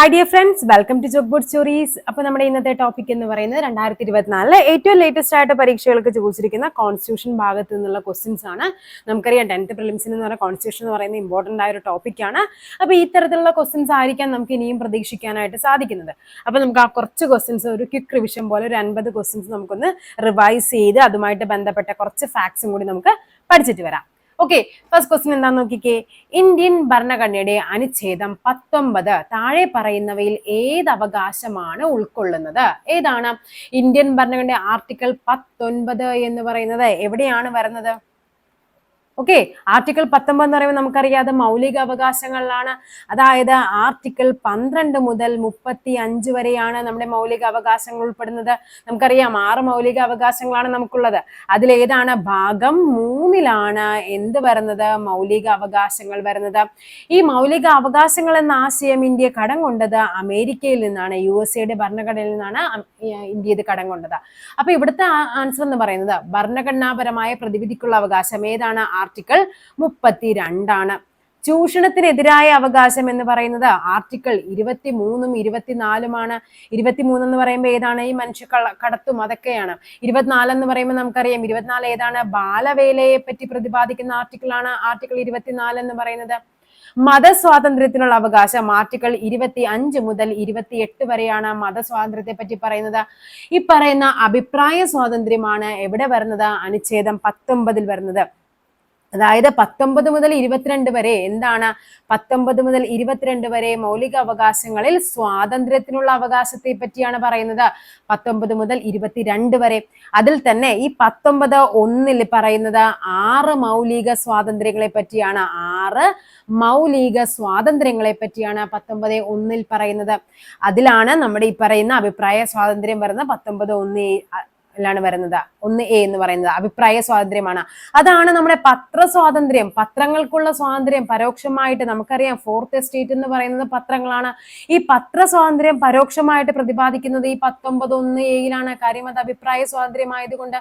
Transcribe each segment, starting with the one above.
Hi dear friends, welcome to joke board stories. അപ്പോൾ നമ്മുടെ ഇന്നത്തെ ടോപ്പിക് എന്ന് പറയുന്നത് 2024 ഏറ്റവും ലേറ്റസ്റ്റ് ആയിട്ട് പരീക്ഷകൾക്ക് ചോദിച്ചിരിക്കുന്ന കോൺസ്റ്റിറ്റ്യൂഷൻ ഭാഗത്ത് നിന്നുള്ള ക്വസ്റ്റ്യൻസ് ആണ്. നമുക്കറിയാം 10th പ്രിലിംസിന് എന്ന് പറഞ്ഞാൽ കോൺസ്റ്റിറ്റ്യൂഷൻ എന്ന് പറയുന്നത് ഇമ്പോർട്ടൻ്റ് ആയ ഒരു ടോപ്പിക്കാണ്. അപ്പോൾ ഈ തരത്തിലുള്ള ക്വസ്റ്റ്യൻസ് ആയിരിക്കാം നമുക്ക് ഇനിയും പ്രതീക്ഷിക്കാനായിട്ട് സാധിക്കുന്നത്. അപ്പോൾ നമുക്ക് ആ കുറച്ച് ക്വസ്റ്റ്യൻസ് ഒരു ക്വിക്ക് റിവിഷൻ പോലെ ഒരു 50 ക്വസ്റ്റ്യൻസ് നമുക്കൊന്ന് റിവൈസ് ചെയ്ത് അതുമായിട്ട് ബന്ധപ്പെട്ട കുറച്ച് ഫാക്ട്സും കൂടി നമുക്ക് പഠിച്ചിട്ട് വരാം. ഓക്കെ, ഫസ്റ്റ് ക്വസ്റ്റ്യൻ എന്താന്ന് നോക്കിക്കേ. ഇന്ത്യൻ ഭരണഘടനയുടെ അനുച്ഛേദം 19 താഴെ പറയുന്നവയിൽ ഏത് അവകാശമാണ് ഉൾക്കൊള്ളുന്നത്? ഏതാണ്? ഇന്ത്യൻ ഭരണഘടനയുടെ ആർട്ടിക്കിൾ 19 എന്ന് പറയുന്നത് എവിടെയാണ് വരുന്നത്? ഓക്കെ, ആർട്ടിക്കിൾ 19 എന്ന് പറയുമ്പോൾ നമുക്കറിയാതെ മൗലിക അവകാശങ്ങളിലാണ്. അതായത് ആർട്ടിക്കിൾ 12 മുതൽ 35 വരെയാണ് നമ്മുടെ മൗലിക അവകാശങ്ങൾ ഉൾപ്പെടുന്നത്. നമുക്കറിയാം 6 മൗലിക അവകാശങ്ങളാണ് നമുക്കുള്ളത്. അതിലേതാണ്? ഭാഗം 3ലാണ് എന്ത് വരുന്നത്? മൗലിക അവകാശങ്ങൾ വരുന്നത്. ഈ മൗലിക അവകാശങ്ങൾ എന്ന ആശയം ഇന്ത്യ കടം കൊണ്ടത് അമേരിക്കയിൽ നിന്നാണ്, USA ഭരണഘടനയിൽ നിന്നാണ് ഇന്ത്യ ഇത് കടം കൊണ്ടത്. അപ്പൊ ഇവിടുത്തെ ആൻസർ എന്ന് പറയുന്നത് ഭരണഘടനാപരമായ പ്രതിവിധിക്കുള്ള അവകാശം ഏതാണ്? ആർട്ടിക്കിൾ 32 ചൂഷണത്തിനെതിരായ അവകാശം എന്ന് പറയുന്നത് ആർട്ടിക്കിൾ 23ഉം 24ഉമാണ്. 23 എന്ന് പറയുമ്പോൾ ഏതാണ്? ഈ മനുഷ്യ കടത്തും അതൊക്കെയാണ്. 24 എന്ന് പറയുമ്പോൾ നമുക്കറിയാം 24 ഏതാണ്? ബാലവേലയെ പറ്റി പ്രതിപാദിക്കുന്ന ആർട്ടിക്കിൾ ആണ് ആർട്ടിക്കിൾ 24 എന്ന് പറയുന്നത്. മതസ്വാതന്ത്ര്യത്തിനുള്ള അവകാശം ആർട്ടിക്കിൾ 25 മുതൽ 28 വരെയാണ് മതസ്വാതന്ത്ര്യത്തെ പറ്റി പറയുന്നത്. ഈ പറയുന്ന അഭിപ്രായ സ്വാതന്ത്ര്യമാണ് എവിടെ വരുന്നത്? അനുച്ഛേദം 19 വരുന്നത്. അതായത് 19 മുതൽ 22 വരെ എന്താണ്? 19 മുതൽ 22 വരെ മൗലിക അവകാശങ്ങളിൽ സ്വാതന്ത്ര്യത്തിനുള്ള അവകാശത്തെ പറ്റിയാണ് പറയുന്നത്. 19 മുതൽ 22 വരെ. അതിൽ തന്നെ ഈ 19(1) പറയുന്നത് 6 മൗലിക സ്വാതന്ത്ര്യങ്ങളെ പറ്റിയാണ്. 6 മൗലിക സ്വാതന്ത്ര്യങ്ങളെ പറ്റിയാണ് 19(1) പറയുന്നത്. അതിലാണ് നമ്മുടെ ഈ പറയുന്ന അഭിപ്രായ സ്വാതന്ത്ര്യം വരുന്നത്. 19(1) ാണ് വരുന്നത്. 1A എന്ന് പറയുന്നത് അഭിപ്രായ സ്വാതന്ത്ര്യമാണ്. അതാണ് നമ്മുടെ പത്രസ്വാതന്ത്ര്യം, പത്രങ്ങൾക്കുള്ള സ്വാതന്ത്ര്യം. പരോക്ഷമായിട്ട് നമുക്കറിയാം 4th എസ്റ്റേറ്റ് എന്ന് പറയുന്നത് പത്രങ്ങളാണ്. ഈ പത്രസ്വാതന്ത്ര്യം പരോക്ഷമായിട്ട് പ്രതിപാദിക്കുന്നത് ഈ 19(1A) കാര്യം അത് അഭിപ്രായ സ്വാതന്ത്ര്യമായതുകൊണ്ട്.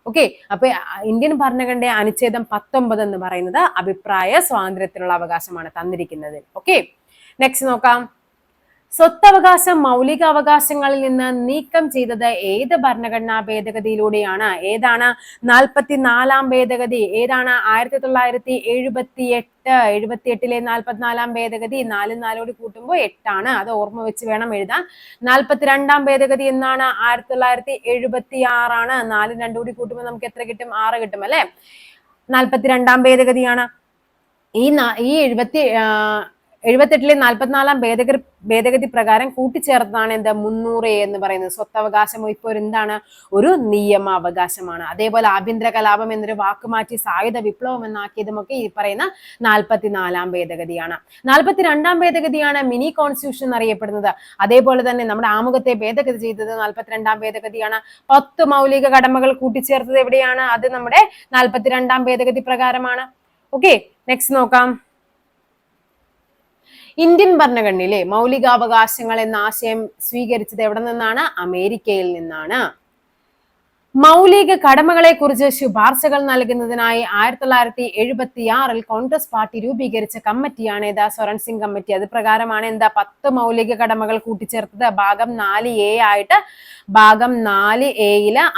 ഓക്കെ, അപ്പൊ ഇന്ത്യൻ ഭരണഘടനയുടെ അനുച്ഛേദം 19 എന്ന് പറയുന്നത് അഭിപ്രായ സ്വാതന്ത്ര്യത്തിനുള്ള അവകാശമാണ് തന്നിരിക്കുന്നത്. ഓക്കെ, നെക്സ്റ്റ് നോക്കാം. സ്വത്തവകാശം മൗലിക അവകാശങ്ങളിൽ നിന്ന് നീക്കം ചെയ്തത് ഏത് ഭരണഘടനാ ഭേദഗതിയിലൂടെയാണ്? ഏതാണ്? 44ാം ഭേദഗതി. ഏതാണ്? 1978 44ാം ഭേദഗതി. 4 4 കൂട്ടുമ്പോൾ 8 ആണ്. അത് ഓർമ്മ വെച്ച് വേണം എഴുതാൻ. 42ാം ഭേദഗതി എന്നാണ്? 1976 ആണ്. 4 2 കൂടി കൂട്ടുമ്പോൾ നമുക്ക് എത്ര കിട്ടും? 6 കിട്ടും അല്ലെ? 42ാം ഭേദഗതിയാണ്. ഈ 78 44ാം ഭേദഗതി പ്രകാരം കൂട്ടിച്ചേർത്തതാണ് എന്ത്? 300A എന്ന് പറയുന്നത്. സ്വത്തവകാശം ഇപ്പോൾ എന്താണ്? ഒരു നിയമാവകാശമാണ്. അതേപോലെ ആഭ്യന്തര കലാപം എന്നൊരു വാക്ക് മാറ്റി സായുധ വിപ്ലവം എന്നാക്കിയതുമൊക്കെ ഈ പറയുന്ന 44ാം ഭേദഗതിയാണ്. 42ാം ഭേദഗതിയാണ് മിനി കോൺസ്റ്റിറ്റ്യൂഷൻ എന്നറിയപ്പെടുന്നത്. അതേപോലെ തന്നെ നമ്മുടെ ആമുഖത്തെ ഭേദഗതി ചെയ്തത് 42ാം ഭേദഗതിയാണ്. 10 മൗലിക കടമകൾ കൂട്ടിച്ചേർത്തത് എവിടെയാണ്? അത് നമ്മുടെ 42ാം ഭേദഗതി പ്രകാരമാണ്. ഓക്കെ, നെക്സ്റ്റ് നോക്കാം. ഇന്ത്യൻ ഭരണഘടനയിലെ മൗലികാവകാശങ്ങൾ എന്ന ആശയം സ്വീകരിച്ചത് എവിടെ നിന്നാണ്? അമേരിക്കയിൽ നിന്നാണ്. മൗലിക കടമകളെ കുറിച്ച് ശുപാർശകൾ നൽകുന്നതിനായി 1976 കോൺഗ്രസ് പാർട്ടി രൂപീകരിച്ച കമ്മിറ്റിയാണ് ഏതാ? സ്വരൺ സിംഗ് കമ്മിറ്റി. അത് പ്രകാരമാണ് എന്താ 10 മൗലിക കടമകൾ കൂട്ടിച്ചേർത്തത്. ഭാഗം 4A ആയിട്ട് ഭാഗം 4A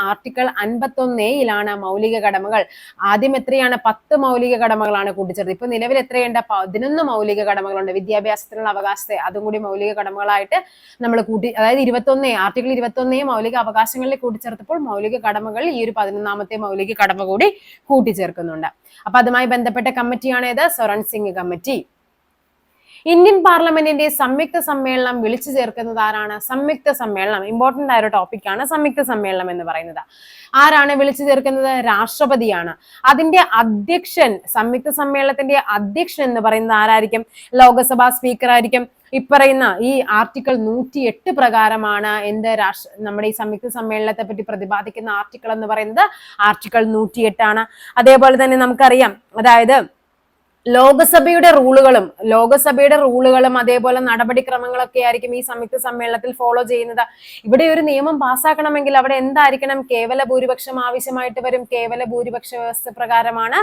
ആർട്ടിക്കിൾ 51A മൗലിക കടമകൾ. ആദ്യം എത്രയാണ്? 10 മൗലിക കടമകളാണ് കൂട്ടിച്ചേർത്തത്. ഇപ്പൊ നിലവിൽ എത്രയുണ്ട്? 11 മൗലിക കടമകളുണ്ട്. വിദ്യാഭ്യാസത്തിനുള്ള അവകാശത്തെ അതും കൂടി മൗലിക കടമകളായിട്ട് നമ്മൾ കൂട്ടി, അതായത് 21 ആർട്ടിക്കിൾ 21 മൗലിക അവകാശങ്ങളിൽ കൂട്ടിച്ചേർത്തപ്പോൾ മൗലിക കടമകളിൽ ഈ ഒരു 11ാമത്തെ മൗലിക കടമ കൂടി കൂട്ടിച്ചേർക്കുന്നുണ്ട്. അപ്പൊ അതുമായി ബന്ധപ്പെട്ട കമ്മിറ്റിയാണ് ഏത്? സ്വരൺ സിംഗ് കമ്മിറ്റി. ഇന്ത്യൻ പാർലമെന്റിന്റെ സംയുക്ത സമ്മേളനം വിളിച്ചു ചേർക്കുന്നത് ആരാണ്? സംയുക്ത സമ്മേളനം ഇമ്പോർട്ടന്റ് ആയ ഒരു ടോപ്പിക്കാണ്. സംയുക്ത സമ്മേളനം എന്ന് പറയുന്നത് ആരാണ് വിളിച്ചു ചേർക്കുന്നത്? രാഷ്ട്രപതിയാണ്. അതിന്റെ അധ്യക്ഷൻ, സംയുക്ത സമ്മേളനത്തിന്റെ അധ്യക്ഷൻ എന്ന് പറയുന്നത് ആരായിരിക്കും? ലോകസഭാ സ്പീക്കർ ആയിരിക്കും. ഇപ്പറയുന്ന ഈ ആർട്ടിക്കിൾ 108 പ്രകാരമാണ് എന്ത്? നമ്മുടെ ഈ സംയുക്ത സമ്മേളനത്തെ പറ്റി പ്രതിപാദിക്കുന്ന ആർട്ടിക്കിൾ എന്ന് പറയുന്നത് ആർട്ടിക്കിൾ 108 ആണ്. അതേപോലെ തന്നെ നമുക്കറിയാം, അതായത് ലോകസഭയുടെ റൂളുകളും അതേപോലെ നടപടിക്രമങ്ങളൊക്കെ ആയിരിക്കും ഈ സംയുക്ത സമ്മേളനത്തിൽ ഫോളോ ചെയ്യുന്നത്. ഇവിടെ ഒരു നിയമം പാസ്സാക്കണമെങ്കിൽ അവിടെ എന്തായിരിക്കണം? കേവല ഭൂരിപക്ഷം ആവശ്യമായിട്ട് വരും. കേവല ഭൂരിപക്ഷ വ്യവസ്ഥ പ്രകാരമാണ്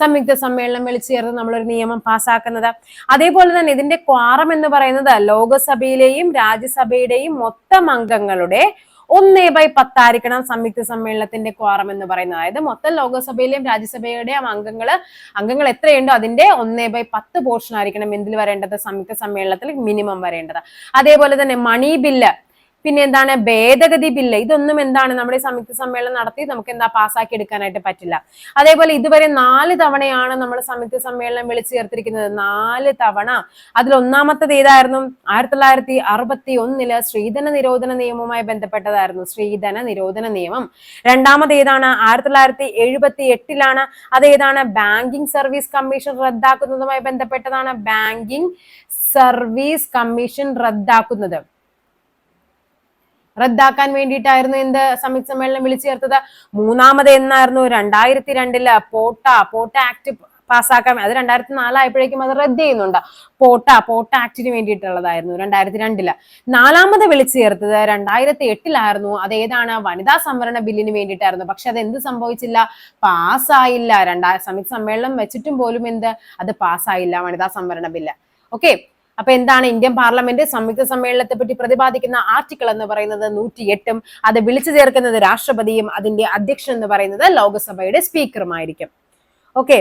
സംയുക്ത സമ്മേളനം വിളിച്ചു ചേർത്ത് നമ്മളൊരു നിയമം പാസ്സാക്കുന്നത്. അതേപോലെ തന്നെ ഇതിന്റെ ക്വാറം എന്ന് പറയുന്നത് ലോകസഭയിലെയും രാജ്യസഭയുടെയും മൊത്തം അംഗങ്ങളുടെ 1/10 ആയിരിക്കണം സംയുക്ത സമ്മേളനത്തിന്റെ ക്വാറം എന്ന് പറയുന്നത്. അതായത് മൊത്തം ലോകസഭയിലെയും രാജ്യസഭയുടെയും അംഗങ്ങൾ എത്രയുണ്ടോ അതിന്റെ 1/10 പോർഷൻ ആയിരിക്കണം എന്തിൽ വരേണ്ടത്? സംയുക്ത സമ്മേളനത്തിൽ മിനിമം വരേണ്ടത്. അതേപോലെ തന്നെ മണി ബില്ല്, പിന്നെ എന്താണ് ഭേദഗതി ബില്ല്, ഇതൊന്നും എന്താണ് നമ്മുടെ സംയുക്ത സമ്മേളനം നടത്തി നമുക്ക് എന്താ പാസ്സാക്കി എടുക്കാനായിട്ട് പറ്റില്ല. അതേപോലെ ഇതുവരെ 4 തവണയാണ് നമ്മൾ സംയുക്ത സമ്മേളനം വിളിച്ചു ചേർത്തിരിക്കുന്നത്. 4 തവണ. അതിൽ ഒന്നാമത്തത് ഏതായിരുന്നു? 1961 സ്ത്രീധന നിരോധന നിയമവുമായി ബന്ധപ്പെട്ടതായിരുന്നു. സ്ത്രീധന നിരോധന നിയമം. രണ്ടാമത് ഏതാണ്? 1978 അതേതാണ്? ബാങ്കിങ് സർവീസ് കമ്മീഷൻ റദ്ദാക്കുന്നതുമായി ബന്ധപ്പെട്ടതാണ്. ബാങ്കിങ് സർവീസ് കമ്മീഷൻ റദ്ദാക്കാൻ വേണ്ടിയിട്ടായിരുന്നു എന്ത് സംയുക്ത സമ്മേളനം വിളിച്ചു ചേർത്തത്. മൂന്നാമത് എന്നായിരുന്നു? 2002 പോട്ട ആക്ട് പാസ്സാക്കാൻ. അത് 2004 ആയപ്പോഴേക്കും അത് റദ്ദ് ചെയ്യുന്നുണ്ട്. പോട്ട ആക്ടിന് വേണ്ടിയിട്ടുള്ളതായിരുന്നു 2002. നാലാമത് വിളിച്ചു ചേർത്തത് 2008 അതേതാണ്? വനിതാ സംവരണ ബില്ലിന് വേണ്ടിയിട്ടായിരുന്നു. പക്ഷെ അത് എന്ത് സംഭവിച്ചില്ല? പാസ്സായില്ല. സംയുക്ത സമ്മേളനം വെച്ചിട്ടും പോലും അത് പാസ്സായില്ല വനിതാ സംവരണ ബില്ല്. ഓക്കെ, അപ്പൊ എന്താണ് ഇന്ത്യൻ പാർലമെന്റ് സംയുക്ത സമ്മേളനത്തെ പറ്റി പ്രതിപാദിക്കുന്ന ആർട്ടിക്കിൾ എന്ന് പറയുന്നത് 108. അത് വിളിച്ചു ചേർക്കുന്നത് രാഷ്ട്രപതിയും അതിന്റെ അധ്യക്ഷൻ എന്ന് പറയുന്നത് ലോകസഭയുടെ സ്പീക്കറുമായിരിക്കും. ഓക്കെ,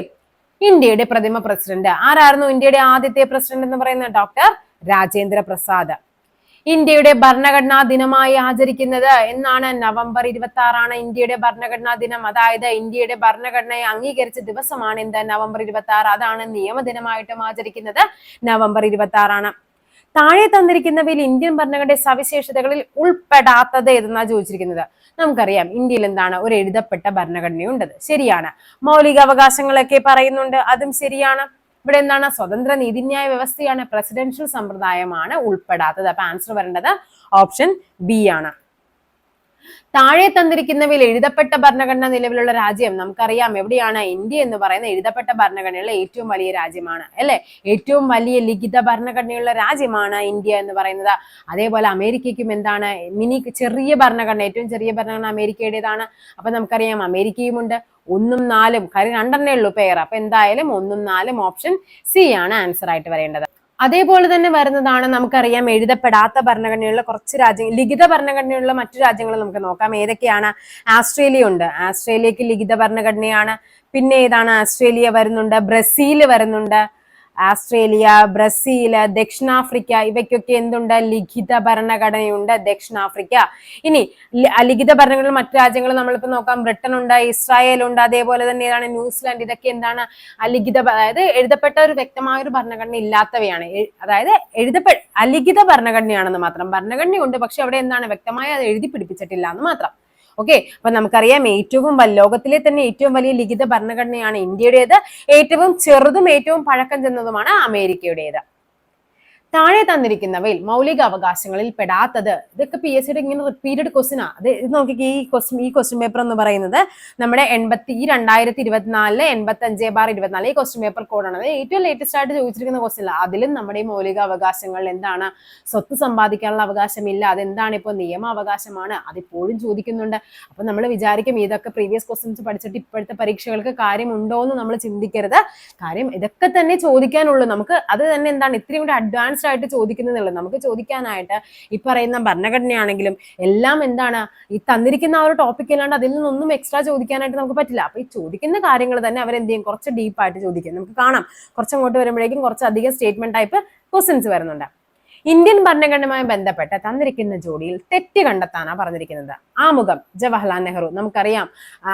ഇന്ത്യയുടെ പ്രഥമ പ്രസിഡന്റ് ആരായിരുന്നു? ഇന്ത്യയുടെ ആദ്യത്തെ പ്രസിഡന്റ് എന്ന് പറയുന്നത് ഡോക്ടർ രാജേന്ദ്ര പ്രസാദ്. ഇന്ത്യയുടെ ഭരണഘടനാ ദിനമായി ആചരിക്കുന്നത് എന്നാണ്? നവംബർ 26 ഇന്ത്യയുടെ ഭരണഘടനാ ദിനം. അതായത് ഇന്ത്യയുടെ ഭരണഘടനയെ അംഗീകരിച്ച ദിവസമാണ് നവംബർ 26. അതാണ് നിയമദിനമായിട്ടും ആചരിക്കുന്നത് നവംബർ 26. താഴെ തന്നിരിക്കുന്നവയിൽ ഇന്ത്യൻ ഭരണഘടനയുടെ സവിശേഷതകളിൽ ഉൾപ്പെടാത്തത് ഏതെന്നാ ചോദിച്ചിരിക്കുന്നത്. നമുക്കറിയാം ഇന്ത്യയിൽ എന്താണ്? ഒരു എഴുതപ്പെട്ട ഭരണഘടനയുണ്ടത്. ശരിയാണ്. മൗലിക അവകാശങ്ങളൊക്കെ പറയുന്നുണ്ട്, അതും ശരിയാണ്. ഇവിടെ എന്താണ്? സ്വതന്ത്ര നീതിന്യായ വ്യവസ്ഥയാണ്, പ്രസിഡൻഷ്യൽ സമ്പ്രദായമാണ് ഉൾപ്പെടാത്തത്. അപ്പൊ ആൻസർ വരേണ്ടത് ഓപ്ഷൻ ബി ആണ്. താഴെ തന്നിരിക്കുന്നവയിൽ എഴുതപ്പെട്ട ഭരണഘടന നിലവിലുള്ള രാജ്യം നമുക്കറിയാം എവിടെയാണ്? ഇന്ത്യ എന്ന് പറയുന്ന എഴുതപ്പെട്ട ഭരണഘടനയുള്ള ഏറ്റവും വലിയ രാജ്യമാണ് അല്ലെ. ഏറ്റവും വലിയ ലിഖിത ഭരണഘടനയുള്ള രാജ്യമാണ് ഇന്ത്യ എന്ന് പറയുന്നത്. അതേപോലെ അമേരിക്കയ്ക്കും എന്താണ്? ചെറിയ ഭരണഘടന, ഏറ്റവും ചെറിയ ഭരണഘടന അമേരിക്കയുടേതാണ്. അപ്പൊ നമുക്കറിയാം അമേരിക്കയും ഉണ്ട്. 1ഉം 4ഉം, കാര്യം 2 ഉള്ളൂ പെയർ. അപ്പൊ എന്തായാലും 1ഉം 4ഉം ഓപ്ഷൻ സി ആണ് ആൻസർ ആയിട്ട് വരേണ്ടത്. അതേപോലെ തന്നെ വരുന്നതാണ് നമുക്കറിയാം എഴുതപ്പെടാത്ത ഭരണഘടനയുള്ള കുറച്ച് രാജ്യങ്ങൾ, ലിഖിത ഭരണഘടനയുള്ള മറ്റു രാജ്യങ്ങൾ നമുക്ക് നോക്കാം. ഏതൊക്കെയാണ്? ആസ്ട്രേലിയ ഉണ്ട്. ആസ്ട്രേലിയക്ക് ലിഖിത ഭരണഘടനയാണ്. പിന്നെ ഏതാണ്? ആസ്ട്രേലിയ വരുന്നുണ്ട്, ബ്രസീൽ വരുന്നുണ്ട്. ആസ്ട്രേലിയ, ബ്രസീൽ, ദക്ഷിണാഫ്രിക്ക ഇവയ്ക്കൊക്കെ എന്തുണ്ട്? ലിഖിത ഭരണഘടനയുണ്ട്. ദക്ഷിണാഫ്രിക്ക. ഇനി അലിഖിത ഭരണഘടന മറ്റു രാജ്യങ്ങൾ നമ്മളിപ്പോ നോക്കാം. ബ്രിട്ടൻ ഉണ്ട്, ഇസ്രായേൽ ഉണ്ട്, അതേപോലെ തന്നെ ഏതാണ്? ന്യൂസിലാൻഡ്. ഇതൊക്കെ എന്താണ്? അലിഖിത, അതായത് എഴുതപ്പെട്ട ഒരു വ്യക്തമായ ഒരു ഭരണഘടന ഇല്ലാത്തവയാണ്. അതായത് അലിഖിത ഭരണഘടനയാണെന്ന് മാത്രം. ഭരണഘടനയുണ്ട്, പക്ഷെ അവിടെ എന്താണ്? വ്യക്തമായി അത് എഴുതി പിടിപ്പിച്ചിട്ടില്ല എന്ന് മാത്രം. ഓക്കെ, അപ്പൊ നമുക്കറിയാം ലോകത്തിലെ തന്നെ ഏറ്റവും വലിയ ലിഖിത ഭരണഘടനയാണ് ഇന്ത്യയുടേത്. ഏറ്റവും ചെറുതും ഏറ്റവും പഴക്കം ചെന്നതുമാണ് അമേരിക്കയുടേത്. താഴെ തന്നിരിക്കുന്നവയിൽ മൗലിക അവകാശങ്ങളിൽ പെടാത്തത്. ഇതൊക്കെ PSCയുടെ ഇങ്ങനെ റിപ്പീറ്റഡ് ക്വസ്റ്റ്യനാ. ഇത് നോക്കിക്കേ, ഈ ക്വസ്റ്റ്യൻ പേപ്പർ എന്ന് പറയുന്നത് നമ്മുടെ 2024 85/24 ഈ ക്വസ്റ്റ്യൻ പേപ്പർ കോഡാണ്. അത് ഏറ്റവും ലേറ്റസ്റ്റ് ആയിട്ട് ചോദിച്ചിരിക്കുന്ന ക്വസ്റ്റ്യൻ. അതിലും നമ്മുടെ ഈ മൗലിക അവകാശങ്ങൾ എന്താണ്? സ്വത്ത് സമ്പാദിക്കാനുള്ള അവകാശമില്ല, അതെന്താണ്? ഇപ്പോൾ നിയമാവകാശമാണ്. അതിപ്പോഴും ചോദിക്കുന്നുണ്ട്. അപ്പൊ നമ്മൾ വിചാരിക്കും ഇതൊക്കെ പ്രീവിയസ് ക്വസ്റ്റ്യൻസ് പഠിച്ചിട്ട് ഇപ്പോഴത്തെ പരീക്ഷകൾക്ക് കാര്യമുണ്ടോ എന്ന് നമ്മൾ ചിന്തിക്കരുത്. കാര്യം ഇതൊക്കെ തന്നെ ചോദിക്കാനുള്ളൂ. നമുക്ക് അത് തന്നെ എന്താണ് ഇത്രയും കൂടി അഡ്വാൻസ്ഡ് ആയിട്ട് ചോദിക്കുന്നതേ. നമുക്ക് ചോദിക്കാനായിട്ട് ഈ പറയുന്ന ഭരണഘടനയാണെങ്കിലും എല്ലാം എന്താണ് ഈ തന്നിരിക്കുന്ന ആ ഒരു ടോപ്പിക് അല്ലാണ്ട് അതിൽ നിന്നൊന്നും എക്സ്ട്രാ ചോദിക്കാനായിട്ട് നമുക്ക് പറ്റില്ല. അപ്പൊ ഈ ചോദിക്കുന്ന കാര്യങ്ങൾ തന്നെ അവരെന്ത് ചെയ്യും? കുറച്ച് ഡീപ്പായിട്ട് ചോദിക്കും. നമുക്ക് കാണാം കുറച്ചങ്ങോട്ട് വരുമ്പോഴേക്കും കുറച്ചധികം സ്റ്റേറ്റ്മെന്റ് ടൈപ്പ് ക്വസ്റ്റ്യൻസ് വരുന്നുണ്ട്. ഇന്ത്യൻ ഭരണഘടനയുമായി ബന്ധപ്പെട്ട് തന്നിരിക്കുന്ന ജോഡിയിൽ തെറ്റ് കണ്ടെത്താനാണ് പറഞ്ഞിരിക്കുന്നത്. ആമുഖം ജവഹർലാൽ നെഹ്റു. നമുക്കറിയാം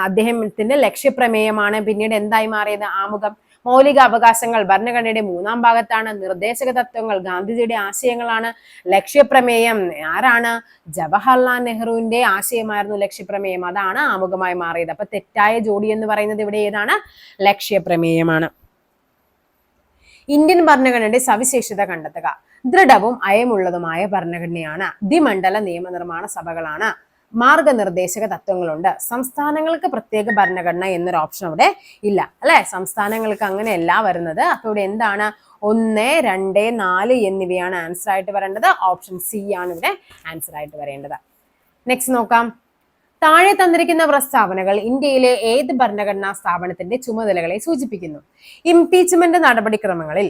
അദ്ദേഹത്തിന്റെ ലക്ഷ്യപ്രമേയമാണ് പിന്നീട് എന്തായി മാറിയത്? ആമുഖം. മൗലിക അവകാശങ്ങൾ ഭരണഘടനയുടെ 3ാം ഭാഗത്താണ്. നിർദ്ദേശക തത്വങ്ങൾ ഗാന്ധിജിയുടെ ആശയങ്ങളാണ്. ലക്ഷ്യപ്രമേയം ആരാണ്? ജവഹർലാൽ നെഹ്റുവിന്റെ ആശയമായിരുന്നു ലക്ഷ്യപ്രമേയം. അതാണ് ആമുഖമായി മാറിയത്. അപ്പൊ തെറ്റായ ജോഡി എന്ന് പറയുന്നത് ഇവിടെ ഏതാണ്? ലക്ഷ്യപ്രമേയമാണ്. ഇന്ത്യൻ ഭരണഘടനയുടെ സവിശേഷത കണ്ടെത്തുക. ദൃഢവും അയമുള്ളതുമായ ഭരണഘടനയാണ്. ദ്വിമണ്ഡല നിയമനിർമ്മാണ സഭകളാണ്. മാർഗനിർദ്ദേശക തത്വങ്ങളുണ്ട്. സംസ്ഥാനങ്ങൾക്ക് പ്രത്യേക ഭരണഘടന എന്നൊരു ഓപ്ഷൻ അവിടെ ഇല്ല അല്ലെ. സംസ്ഥാനങ്ങൾക്ക് അങ്ങനെയല്ല വരുന്നത്. അപ്പൊ ഇവിടെ എന്താണ് 1, 2, 4 എന്നിവയാണ് ആൻസർ ആയിട്ട് വരേണ്ടത്. ഓപ്ഷൻ സി ആണ് ഇവിടെ ആൻസർ ആയിട്ട് വരേണ്ടത്. നെക്സ്റ്റ് നോക്കാം. താഴെ തന്നിരിക്കുന്ന പ്രസ്താവനകൾ ഇന്ത്യയിലെ ഏത് ഭരണഘടനാ സ്ഥാപനത്തിന്റെ ചുമതലകളെ സൂചിപ്പിക്കുന്നു? ഇംപീച്ച്മെന്റ് നടപടിക്രമങ്ങളിൽ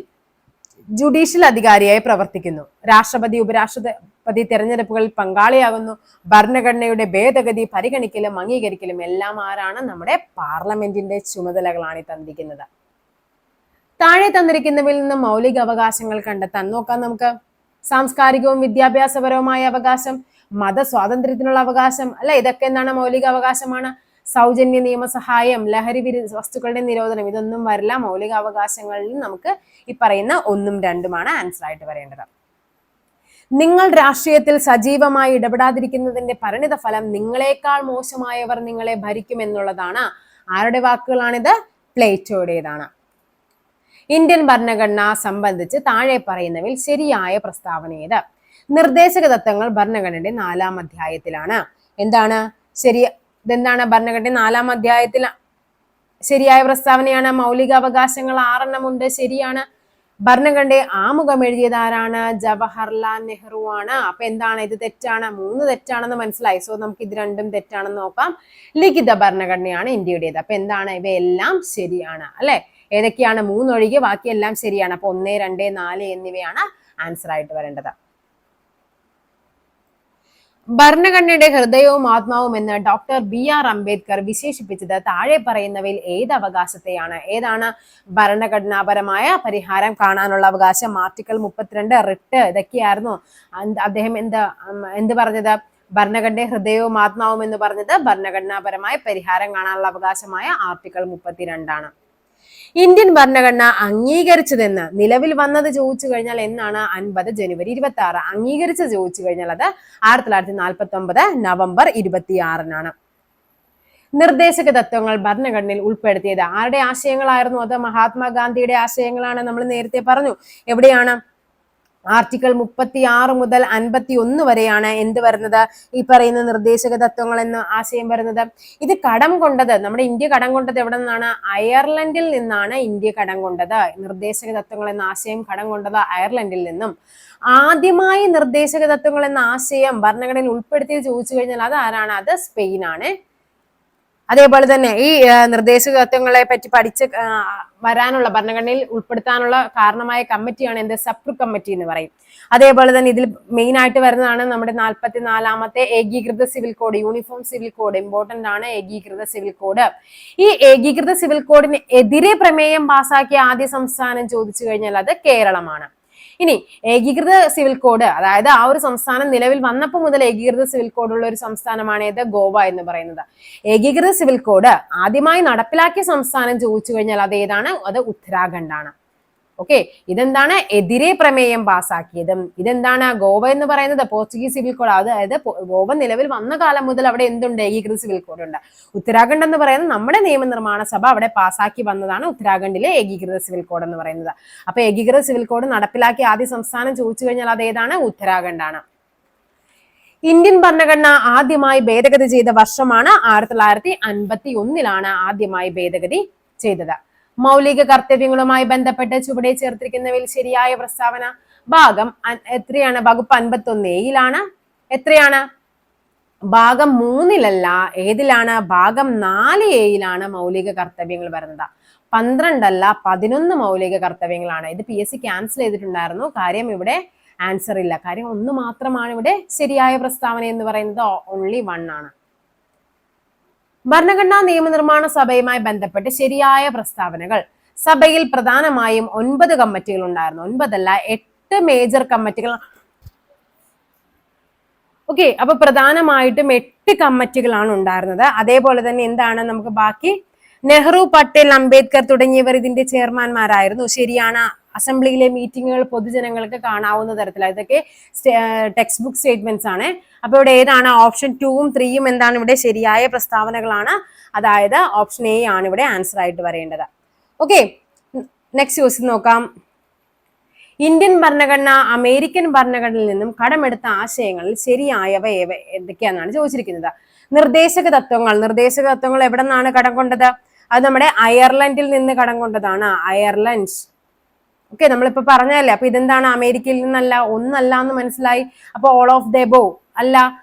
ജുഡീഷ്യൽ അധികാരിയായി പ്രവർത്തിക്കുന്നു. രാഷ്ട്രപതി ഉപരാഷ്ട്രപതി തെരഞ്ഞെടുപ്പുകളിൽ പങ്കാളിയാകുന്നു. ഭരണഘടനയുടെ ഭേദഗതി പരിഗണിക്കലും അംഗീകരിക്കലും എല്ലാം ആരാണ്? നമ്മുടെ പാർലമെന്റിന്റെ ചുമതലകളാണ് തന്നിരിക്കുന്നത്. താഴെ തന്നിരിക്കുന്നവയിൽ നിന്ന് മൗലിക അവകാശങ്ങൾ കണ്ടെത്താൻ നോക്കാം നമുക്ക്. സാംസ്കാരികവും വിദ്യാഭ്യാസപരവുമായ അവകാശം, മതസ്വാതന്ത്ര്യത്തിനുള്ള അവകാശം അല്ലെ, ഇതൊക്കെ എന്താണ്? മൗലിക അവകാശമാണ്. സൗജന്യ നിയമസഹായം, ലഹരി വസ്തുക്കളുടെ നിരോധനം, ഇതൊന്നും വരില്ല. മൗലിക അവകാശങ്ങളിൽ നമുക്ക് ഈ പറയുന്ന 1ഉം 2ഉമാണ് ആൻസർ ആയിട്ട് വരേണ്ടത്. നിങ്ങൾ രാഷ്ട്രീയത്തിൽ സജീവമായി ഇടപെടാതിരിക്കുന്നതിന്റെ പരിണിത ഫലം നിങ്ങളെക്കാൾ മോശമായവർ നിങ്ങളെ ഭരിക്കുമെന്നുള്ളതാണ്. ആരുടെ വാക്കുകളാണിത്? പ്ലേറ്റോയുടേതാണ്. ഇന്ത്യൻ ഭരണഘടന സംബന്ധിച്ച് താഴെ പറയുന്നവയിൽ ശരിയായ പ്രസ്താവന ഏത്? നിർദ്ദേശക തത്വങ്ങൾ ഭരണഘടനയുടെ 4-ാം അധ്യായത്തിലാണ്. എന്താണ് ഇതെന്താണ്? ഭരണഘടന 4-ാം അധ്യായത്തിൽ ശരിയായ പ്രസ്താവനയാണ്. മൗലിക അവകാശങ്ങൾ 6 ഉണ്ട്. ശരിയാണ്. ഭരണഘടനയുടെ ആമുഖം എഴുതിയത് ആരാണ്? ജവഹർലാൽ നെഹ്റു ആണ്. അപ്പൊ എന്താണ്? ഇത് തെറ്റാണ്. 3 തെറ്റാണെന്ന് മനസ്സിലായി. സോ നമുക്ക് ഇത് 2ഉം തെറ്റാണെന്ന് നോക്കാം. ലിഖിത ഭരണഘടനയാണ് ഇന്ത്യയുടേത്. അപ്പൊ എന്താണ്? ഇവയെല്ലാം ശരിയാണ് അല്ലെ. ഏതൊക്കെയാണ്? 3 ഒഴികെ ബാക്കിയെല്ലാം ശരിയാണ്. അപ്പൊ 1, 2, 4 എന്നിവയാണ് ആൻസർ ആയിട്ട് വരേണ്ടത്. ഭരണഘടനയുടെ ഹൃദയവും ആത്മാവും എന്ന് ഡോക്ടർ BR അംബേദ്കർ വിശേഷിപ്പിച്ചത് താഴെ പറയുന്നവയിൽ ഏത് അവകാശത്തെയാണ്? ഏതാണ്? ഭരണഘടനാപരമായ പരിഹാരം കാണാനുള്ള അവകാശം. ആർട്ടിക്കിൾ 32 റിട്ട് ഇതൊക്കെയായിരുന്നു. അദ്ദേഹം എന്ത് പറഞ്ഞത്? ഭരണഘടനയുടെ ഹൃദയവും ആത്മാവും എന്ന് പറഞ്ഞത് ഭരണഘടനാപരമായ പരിഹാരം കാണാനുള്ള അവകാശമായ ആർട്ടിക്കിൾ 32 ആണ്. ഇന്ത്യൻ ഭരണഘടന അംഗീകരിച്ചതെന്ന് നിലവിൽ വന്നത് ചോദിച്ചു കഴിഞ്ഞാൽ എന്നാണ്? 50 ജനുവരി 26. അംഗീകരിച്ച് ചോദിച്ചു കഴിഞ്ഞാൽ അത് 1949 നവംബർ 26 നിർദ്ദേശക തത്വങ്ങൾ ഭരണഘടനയിൽ ഉൾപ്പെടുത്തിയത് ആരുടെ ആശയങ്ങളായിരുന്നു? അത് മഹാത്മാഗാന്ധിയുടെ ആശയങ്ങളാണ്. നമ്മൾ നേരത്തെ പറഞ്ഞു. എവിടെയാണ്? ആർട്ടിക്കിൾ 36 മുതൽ 51 വരെയാണ് എന്ത് വരുന്നത്? ഈ പറയുന്ന നിർദ്ദേശക തത്വങ്ങൾ എന്ന ആശയം വരുന്നത്. ഇത് കടം കൊണ്ടത്, നമ്മുടെ ഇന്ത്യ കടം കൊണ്ടത് എവിടെ നിന്നാണ്? അയർലൻഡിൽ നിന്നാണ് ഇന്ത്യ കടം കൊണ്ടത്. നിർദ്ദേശക തത്വങ്ങൾ എന്ന ആശയം കടം കൊണ്ടത് അയർലൻഡിൽ നിന്നും. ആദ്യമായി നിർദ്ദേശക തത്വങ്ങൾ എന്ന ആശയം ഭരണഘടനയിൽ ഉൾപ്പെടുത്തിയത് ചോദിച്ചു കഴിഞ്ഞാൽ അത് ആരാണ്? അത് സ്പെയിനാണ്. അതേപോലെ തന്നെ ഈ നിർദ്ദേശക തത്വങ്ങളെ പറ്റി പഠിച്ച് വരാനുള്ള, ഭരണഘടനയിൽ ഉൾപ്പെടുത്താനുള്ള കാരണമായ കമ്മിറ്റിയാണ് എന്ത്? സപ്രു കമ്മിറ്റി എന്ന് പറയും. അതേപോലെ തന്നെ ഇതിൽ മെയിൻ ആയിട്ട് വരുന്നതാണ് നമ്മുടെ 44-ാമത്തെ ഏകീകൃത civil code, uniform civil code. Important ആണ് ഏകീകൃത സിവിൽ കോഡ്. ഈ ഏകീകൃത സിവിൽ കോഡിന് എതിരെ പ്രമേയം പാസാക്കിയ ആദ്യ സംസ്ഥാനം ചോദിച്ചു കഴിഞ്ഞാൽ അത് കേരളമാണ്. ഇനി ഏകീകൃത സിവിൽ കോഡ്, അതായത് ആ ഒരു സംസ്ഥാനം നിലവിൽ വന്നപ്പോൾ മുതൽ ഏകീകൃത സിവിൽ കോഡ് ഉള്ള ഒരു സംസ്ഥാനമാണ് ഏത്? ഗോവ എന്ന് പറയുന്നത്. ഏകീകൃത സിവിൽ കോഡ് ആദ്യമായി നടപ്പിലാക്കിയ സംസ്ഥാനം ചോദിച്ചു കഴിഞ്ഞാൽ അത് ഏതാണ്? അത് ഉത്തരാഖണ്ഡ് ആണ്. ഓക്കെ, ഇതെന്താണ്? എതിരെ പ്രമേയം പാസാക്കിയതും. ഇതെന്താണ്? ഗോവ എന്ന് പറയുന്നത് പോർച്ചുഗീസ് സിവിൽ കോഡ്. അതായത് ഗോവ നിലവിൽ വന്ന കാലം മുതൽ അവിടെ എന്തുണ്ട്? ഏകീകൃത സിവിൽ കോഡ് ഉണ്ട്. ഉത്തരാഖണ്ഡ് എന്ന് പറയുന്നത് നമ്മുടെ നിയമനിർമ്മാണ സഭ അവിടെ പാസാക്കി വന്നതാണ് ഉത്തരാഖണ്ഡിലെ ഏകീകൃത സിവിൽ കോഡ് എന്ന് പറയുന്നത്. അപ്പൊ ഏകീകൃത സിവിൽ കോഡ് നടപ്പിലാക്കിയ ആദ്യ സംസ്ഥാനം ചോദിച്ചു കഴിഞ്ഞാൽ അത് ഏതാണ്? ഉത്തരാഖണ്ഡ് ആണ്. ഇന്ത്യൻ ഭരണഘടന ആദ്യമായി ഭേദഗതി ചെയ്ത വർഷമാണ് 1951 ആദ്യമായി ഭേദഗതി ചെയ്തത്. മൗലിക കർത്തവ്യങ്ങളുമായി ബന്ധപ്പെട്ട് ചുവടെ ചേർത്തിരിക്കുന്നവയിൽ ശരിയായ പ്രസ്താവന. ഭാഗം എത്രയാണ്? വകുപ്പ് 51A എത്രയാണ്? ഭാഗം 3 ഏതിലാണ്? ഭാഗം 4A മൗലിക കർത്തവ്യങ്ങൾ വരുന്നത്. 12 അല്ല 11 മൗലിക കർത്തവ്യങ്ങളാണ്. ഇത് PSC ക്യാൻസൽ ചെയ്തിട്ടുണ്ടായിരുന്നു. കാര്യം ഇവിടെ ആൻസർ ഇല്ല. കാര്യം 1 മാത്രമാണ് ഇവിടെ ശരിയായ പ്രസ്താവന എന്ന് പറയുന്നത്. ഓൺലി 1 ആണ്. ഭരണഘടനാ നിയമനിർമ്മാണ സഭയുമായി ബന്ധപ്പെട്ട് ശരിയായ പ്രസ്താവനകൾ. സഭയിൽ പ്രധാനമായും 9 കമ്മിറ്റികൾ ഉണ്ടായിരുന്നു. 9 അല്ല 8 മേജർ കമ്മിറ്റികൾ. ഓക്കെ, അപ്പൊ പ്രധാനമായിട്ടും 8 കമ്മിറ്റികളാണ് ഉണ്ടായിരുന്നത്. അതേപോലെ തന്നെ എന്താണ് നമുക്ക് ബാക്കി? നെഹ്റു, പട്ടേൽ, അംബേദ്കർ തുടങ്ങിയവർ ഇതിന്റെ ചെയർമാൻമാരായിരുന്നു. ശരിയാണ്. അസംബ്ലിയിലെ മീറ്റിങ്ങുകൾ പൊതുജനങ്ങൾക്ക് കാണാവുന്ന തരത്തിലാണ്. ഇതൊക്കെ ടെക്സ്റ്റ് ബുക്ക് സ്റ്റേറ്റ്മെന്റ്സ് ആണ്. അപ്പൊ ഇവിടെ ഏതാണ്? ഓപ്ഷൻ 2ഉം 3ഉം എന്താണ് ഇവിടെ ശരിയായ പ്രസ്താവനകളാണ്. അതായത് ഓപ്ഷൻ A ആണ് ഇവിടെ ആൻസർ ആയിട്ട് വരേണ്ടത്. ഓക്കെ, നെക്സ്റ്റ് ക്വസ്റ്റ്യൻ നോക്കാം. ഇന്ത്യൻ ഭരണഘടന അമേരിക്കൻ ഭരണഘടനയിൽ നിന്നും കടമെടുത്ത ആശയങ്ങളിൽ ശരിയായവ എന്തൊക്കെയാണെന്നാണ് ചോദിച്ചിരിക്കുന്നത്. നിർദ്ദേശക തത്വങ്ങൾ എവിടെ നിന്നാണ് കടം കൊണ്ടത്? അത് നമ്മുടെ അയർലൻഡിൽ നിന്ന് കടം കൊണ്ടതാണ്. അയർലൻഡ്. ഓക്കെ, നമ്മളിപ്പോ പറഞ്ഞതല്ലേ. അപ്പൊ ഇതെന്താണ്? അമേരിക്കയിൽ നിന്നല്ല, ഒന്നല്ല എന്ന് മനസ്സിലായി. അപ്പൊ ഓൾ ഓഫ് ദ എബോവ് അല്ല,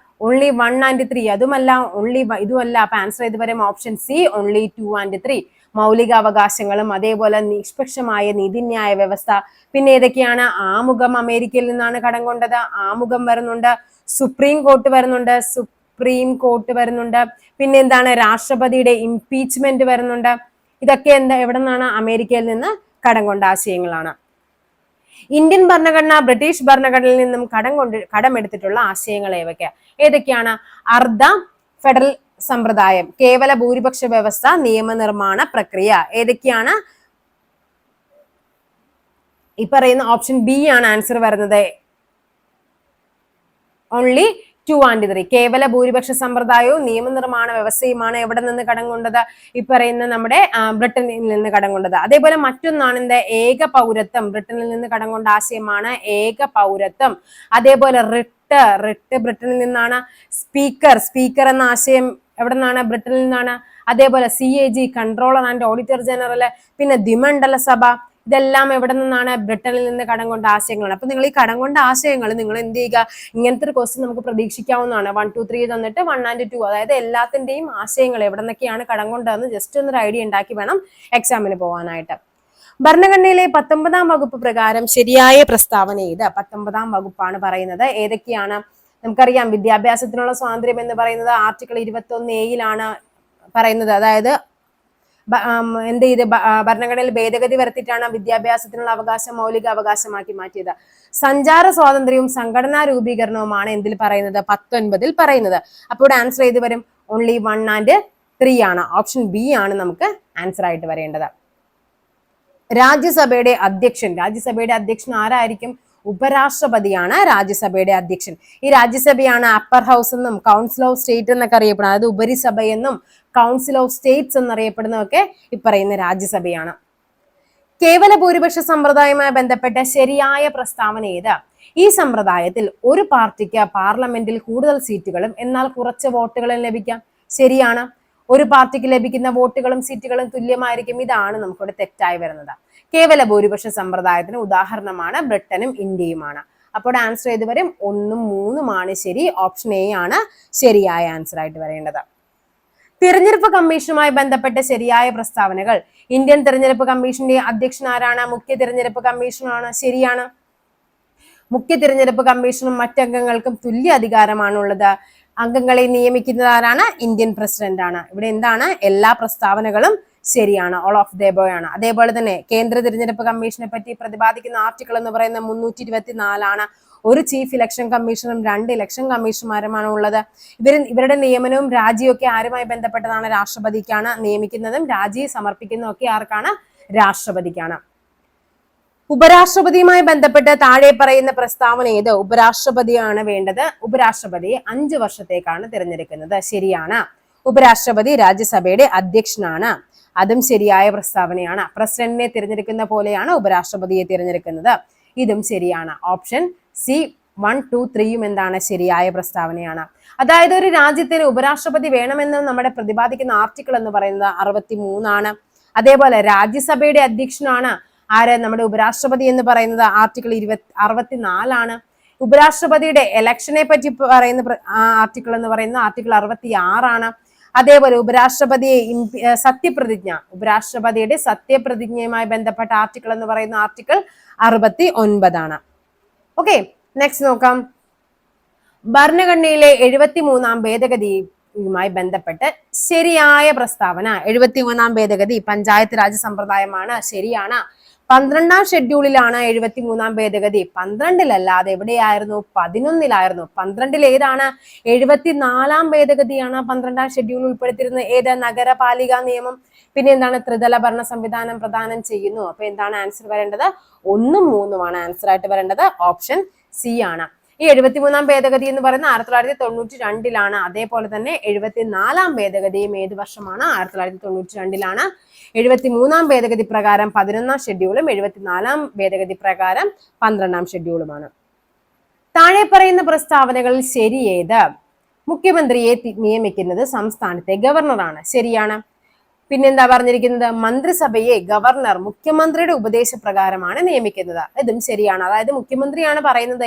ഓൺലി 1 and 3 അതുമല്ല, ഓൺലി ഇതുമല്ല. അപ്പൊ ആൻസർ ചെയ്ത് വരും ഓപ്ഷൻ സി, ഓൺലി 2 and 3. മൗലിക അവകാശങ്ങളും അതേപോലെ നിഷ്പക്ഷമായ നീതിന്യായ വ്യവസ്ഥ. പിന്നെ ഏതൊക്കെയാണ്? ആമുഖം അമേരിക്കയിൽ നിന്നാണ് കടം കൊണ്ടത്. ആമുഖം വരുന്നുണ്ട്. സുപ്രീം കോർട്ട് വരുന്നുണ്ട്. പിന്നെ എന്താണ്? രാഷ്ട്രപതിയുടെ ഇംപീച്ച്മെന്റ് വരുന്നുണ്ട്. ഇതൊക്കെ എവിടെ നിന്നാണ്? അമേരിക്കയിൽ നിന്ന് കടം കൊണ്ട ആശയങ്ങളാണ്. ഇന്ത്യൻ ഭരണഘടന ബ്രിട്ടീഷ് ഭരണഘടനയിൽ നിന്നും കടമെടുത്തിട്ടുള്ള ആശയങ്ങൾ ഏതൊക്കെയാണ്? അർദ്ധ ഫെഡറൽ സമ്പ്രദായം, കേവല ഭൂരിപക്ഷ വ്യവസ്ഥ, നിയമനിർമ്മാണ പ്രക്രിയ. ഏതൊക്കെയാണ്? ഈ പറയുന്ന ഓപ്ഷൻ ബി ആണ് ആൻസർ വരുന്നത്. Only 2 and 3. കേവല ഭൂരിപക്ഷ സമ്പ്രദായവും നിയമനിർമ്മാണ വ്യവസ്ഥയുമാണ് എവിടെ നിന്ന് കടം കൊണ്ടത്? ഈ പറയുന്ന നമ്മുടെ ബ്രിട്ടനിൽ നിന്ന് കടം കൊണ്ടത്. അതേപോലെ മറ്റൊന്നാണ് എന്ത്? ഏക പൗരത്വം. ബ്രിട്ടനിൽ നിന്ന് കടം കൊണ്ട ആശയമാണ് ഏക പൗരത്വം. അതേപോലെ റിട്ട് ബ്രിട്ടനിൽ നിന്നാണ്. സ്പീക്കർ എന്ന ആശയം എവിടെ നിന്നാണ്? ബ്രിട്ടനിൽ നിന്നാണ്. അതേപോലെ CAG, controller and auditor general. പിന്നെ ദ്വിമണ്ഡല സഭ. ഇതെല്ലാം എവിടെ നിന്നാണ്? ബ്രിട്ടനിൽ നിന്ന് കടം കൊണ്ട ആശയങ്ങളാണ്. അപ്പൊ നിങ്ങൾ ഈ കടം കൊണ്ട ആശയങ്ങൾ നിങ്ങൾ എന്ത് ചെയ്യുക? ഇങ്ങനത്തെ ഒരു ക്വസ്റ്റ്യൻ നമുക്ക് പ്രതീക്ഷിക്കാവുന്നതാണ്. 1, 2, 3 തന്നിട്ട് 1 and 2, അതായത് എല്ലാത്തിന്റെയും ആശയങ്ങൾ എവിടെ നിന്നൊക്കെയാണ് കടം കൊണ്ടതെന്ന് ജസ്റ്റ് ഒന്നൊരു ഐഡിയ ഉണ്ടാക്കി വേണം എക്സാമിന് പോകാനായിട്ട്. ഭരണഘടനയിലെ 19ാം വകുപ്പ് പ്രകാരം ശരിയായ പ്രസ്താവന ഏത്? 19ാം വകുപ്പാണ് പറയുന്നത്. ഏതൊക്കെയാണ്? നമുക്കറിയാം, വിദ്യാഭ്യാസത്തിനുള്ള സ്വാതന്ത്ര്യം എന്ന് പറയുന്നത് ആർട്ടിക്കിൾ 21A പറയുന്നത്. അതായത് എന്ത് ചെയ്ത് ഭരണഘടനയിൽ ഭേദഗതി വരുത്തിയിട്ടാണ് വിദ്യാഭ്യാസത്തിനുള്ള അവകാശം മൗലിക അവകാശമാക്കി മാറ്റിയത്. സഞ്ചാര സ്വാതന്ത്ര്യവും സംഘടനാ രൂപീകരണവുമാണ് എന്തിൽ പറയുന്നത്? 19 പറയുന്നത്. അപ്പോൾ ആൻസർ ചെയ്ത് വരും ഓൺലി 1 and 3 ആണ്. ഓപ്ഷൻ ബി ആണ് നമുക്ക് ആൻസർ ആയിട്ട് വരേണ്ടത്. രാജ്യസഭയുടെ അധ്യക്ഷൻ ആരായിരിക്കും? ഉപരാഷ്ട്രപതിയാണ് രാജ്യസഭയുടെ അധ്യക്ഷൻ. ഈ രാജ്യസഭയാണ് അപ്പർ ഹൗസ് എന്നും കൗൺസിൽ ഓഫ് സ്റ്റേറ്റ് എന്നൊക്കെ അറിയപ്പെടുന്നത്. അതായത് ഉപരിസഭ എന്നും കൗൺസിൽ ഓഫ് സ്റ്റേറ്റ്സ് എന്നറിയപ്പെടുന്നതൊക്കെ ഈ പറയുന്ന രാജ്യസഭയാണ്. കേവല ഭൂരിപക്ഷ സമ്പ്രദായവുമായി ബന്ധപ്പെട്ട ശരിയായ പ്രസ്താവന ഏത്? ഈ സമ്പ്രദായത്തിൽ ഒരു പാർട്ടിക്ക് പാർലമെന്റിൽ കൂടുതൽ സീറ്റുകളും എന്നാൽ കുറച്ച് വോട്ടുകളും ലഭിക്കാം. ശരിയാണ്. ഒരു പാർട്ടിക്ക് ലഭിക്കുന്ന വോട്ടുകളും സീറ്റുകളും തുല്യമായിരിക്കും. ഇതാണ് നമുക്കിവിടെ തെറ്റായി വരുന്നത്. കേവല ഭൂരിപക്ഷ സമ്പ്രദായത്തിന് ഉദാഹരണമാണ് ബ്രിട്ടനും ഇന്ത്യയുമാണ്. അപ്പോൾ ആൻസർ ചെയ്ത് വരും 1ഉം 3ഉമാണ് ശരി. ഓപ്ഷൻ എ ആണ് ശരിയായ ആൻസർ ആയിട്ട് വരേണ്ടത്. തിരഞ്ഞെടുപ്പ് കമ്മീഷനുമായി ബന്ധപ്പെട്ട ശരിയായ പ്രസ്താവനകൾ. ഇന്ത്യൻ തിരഞ്ഞെടുപ്പ് കമ്മീഷന്റെ അധ്യക്ഷൻ ആരാണ്? മുഖ്യ തിരഞ്ഞെടുപ്പ് കമ്മീഷനാണ്. ശരിയാണ്. മുഖ്യ തിരഞ്ഞെടുപ്പ് കമ്മീഷനും മറ്റംഗങ്ങൾക്കും തുല്യ അധികാരമാണുള്ളത്. അംഗങ്ങളെ നിയമിക്കുന്നത് ആരാണ്? ഇന്ത്യൻ പ്രസിഡന്റ് ആണ്. ഇവിടെ എന്താണ്? എല്ലാ പ്രസ്താവനകളും ശരിയാണ്. ഓൾ ഓഫ് ദ എബോവ് ആണ്. അതേപോലെ തന്നെ കേന്ദ്ര തിരഞ്ഞെടുപ്പ് കമ്മീഷനെ പറ്റി പ്രതിപാദിക്കുന്ന ആർട്ടിക്കിൾ എന്ന് പറയുന്നത് 324 ആണ്. ഒരു ചീഫ് ഇലക്ഷൻ കമ്മീഷണറും 2 ഇലക്ഷൻ കമ്മീഷണർമാരുമാണ് ഉള്ളത്. ഇവരുടെ നിയമനവും രാജിയും ഒക്കെ ആരുമായി ബന്ധപ്പെട്ടതാണ്? രാഷ്ട്രപതിക്കാണ്. നിയമിക്കുന്നതും രാജി സമർപ്പിക്കുന്നതും ഒക്കെ ആർക്കാണ്? രാഷ്ട്രപതിക്കാണ്. ഉപരാഷ്ട്രപതിയുമായി ബന്ധപ്പെട്ട് താഴെ പറയുന്ന പ്രസ്താവന ഏത്? ഉപരാഷ്ട്രപതിയാണ് വേണ്ടത്. ഉപരാഷ്ട്രപതിയെ 5 വർഷത്തേക്കാണ് തിരഞ്ഞെടുക്കുന്നത്. ശരിയാണ്. ഉപരാഷ്ട്രപതി രാജ്യസഭയുടെ അധ്യക്ഷനാണ്. അതും ശരിയായ പ്രസ്താവനയാണ്. പ്രസിഡന്റിനെ തിരഞ്ഞെടുക്കുന്ന പോലെയാണ് ഉപരാഷ്ട്രപതിയെ തിരഞ്ഞെടുക്കുന്നത്. ഇതും ശരിയാണ്. ഓപ്ഷൻ സി 1, 2, 3 എന്താണ്? ശരിയായ പ്രസ്താവനയാണ്. അതായത് ഒരു രാജ്യത്തിന് ഉപരാഷ്ട്രപതി വേണമെന്ന് നമ്മുടെ പ്രതിപാദിക്കുന്ന ആർട്ടിക്കിൾ എന്ന് പറയുന്നത് 63 ആണ്. അതേപോലെ രാജ്യസഭയുടെ അധ്യക്ഷനാണ് ആര്? നമ്മുടെ ഉപരാഷ്ട്രപതി എന്ന് പറയുന്നത് ആർട്ടിക്കിൾ 64 ആണ്. ഉപരാഷ്ട്രപതിയുടെ ഇലക്ഷനെ പറ്റി പറയുന്ന ആർട്ടിക്കിൾ എന്ന് പറയുന്നത് ആർട്ടിക്കിൾ 66 ആണ്. അതേപോലെ ഉപരാഷ്ട്രപതിയുടെ സത്യപ്രതിജ്ഞയുമായി ബന്ധപ്പെട്ട ആർട്ടിക്കിൾ എന്ന് പറയുന്ന ആർട്ടിക്കിൾ 69 ആണ്. ഓക്കെ, നെക്സ്റ്റ് നോക്കാം. ഭരണഘടനയിലെ 73ാം ഭേദഗതിയുമായി ബന്ധപ്പെട്ട് ശരിയായ പ്രസ്താവന. 73ാം ഭേദഗതി പഞ്ചായത്ത് രാജ് സമ്പ്രദായമാണ്. ശരിയാണ്. 12ാം ഷെഡ്യൂളിലാണ് 73ാം ഭേദഗതി. 12-ലല്ലാതെ എവിടെയായിരുന്നു? 11-ലായിരുന്നു. 12-ൽ ഏതാണ്? 74ാം ഭേദഗതിയാണ് 12ാം ഷെഡ്യൂൾ ഉൾപ്പെടുത്തിയിരുന്നത്. ഏത്? നഗരപാലിക നിയമം. പിന്നെ എന്താണ്? ത്രിതല ഭരണ സംവിധാനം പ്രദാനം ചെയ്യുന്നു. അപ്പൊ എന്താണ് ആൻസർ വരേണ്ടത്? 1ഉം 3ഉമാണ് ആൻസർ ആയിട്ട് വരേണ്ടത്. ഓപ്ഷൻ സി ആണ്. ഈ 73ാം ഭേദഗതി എന്ന് പറയുന്നത് 1992-ലാണ്. അതേപോലെ തന്നെ 74ാം ഭേദഗതിയും ഏത് വർഷമാണ്? 1992-ലാണ്. 73-ാം ഭേദഗതി പ്രകാരം 11-ാം ഷെഡ്യൂളും 74-ാം ഭേദഗതി പ്രകാരം 12-ാം ഷെഡ്യൂളുമാണ്. താഴെ പറയുന്ന പ്രസ്താവനകളിൽ ശരിയേത്? മുഖ്യമന്ത്രിയെ നിയമിക്കുന്നത് സംസ്ഥാനത്തെ ഗവർണറാണ്. ശരിയാണ്. പിന്നെന്താ പറഞ്ഞിരിക്കുന്നത്? മന്ത്രിസഭയെ ഗവർണർ മുഖ്യമന്ത്രിയുടെ ഉപദേശപ്രകാരമാണ് നിയമിക്കുന്നത്. ഇതും ശരിയാണ്. അതായത് മുഖ്യമന്ത്രിയാണ് പറയുന്നത്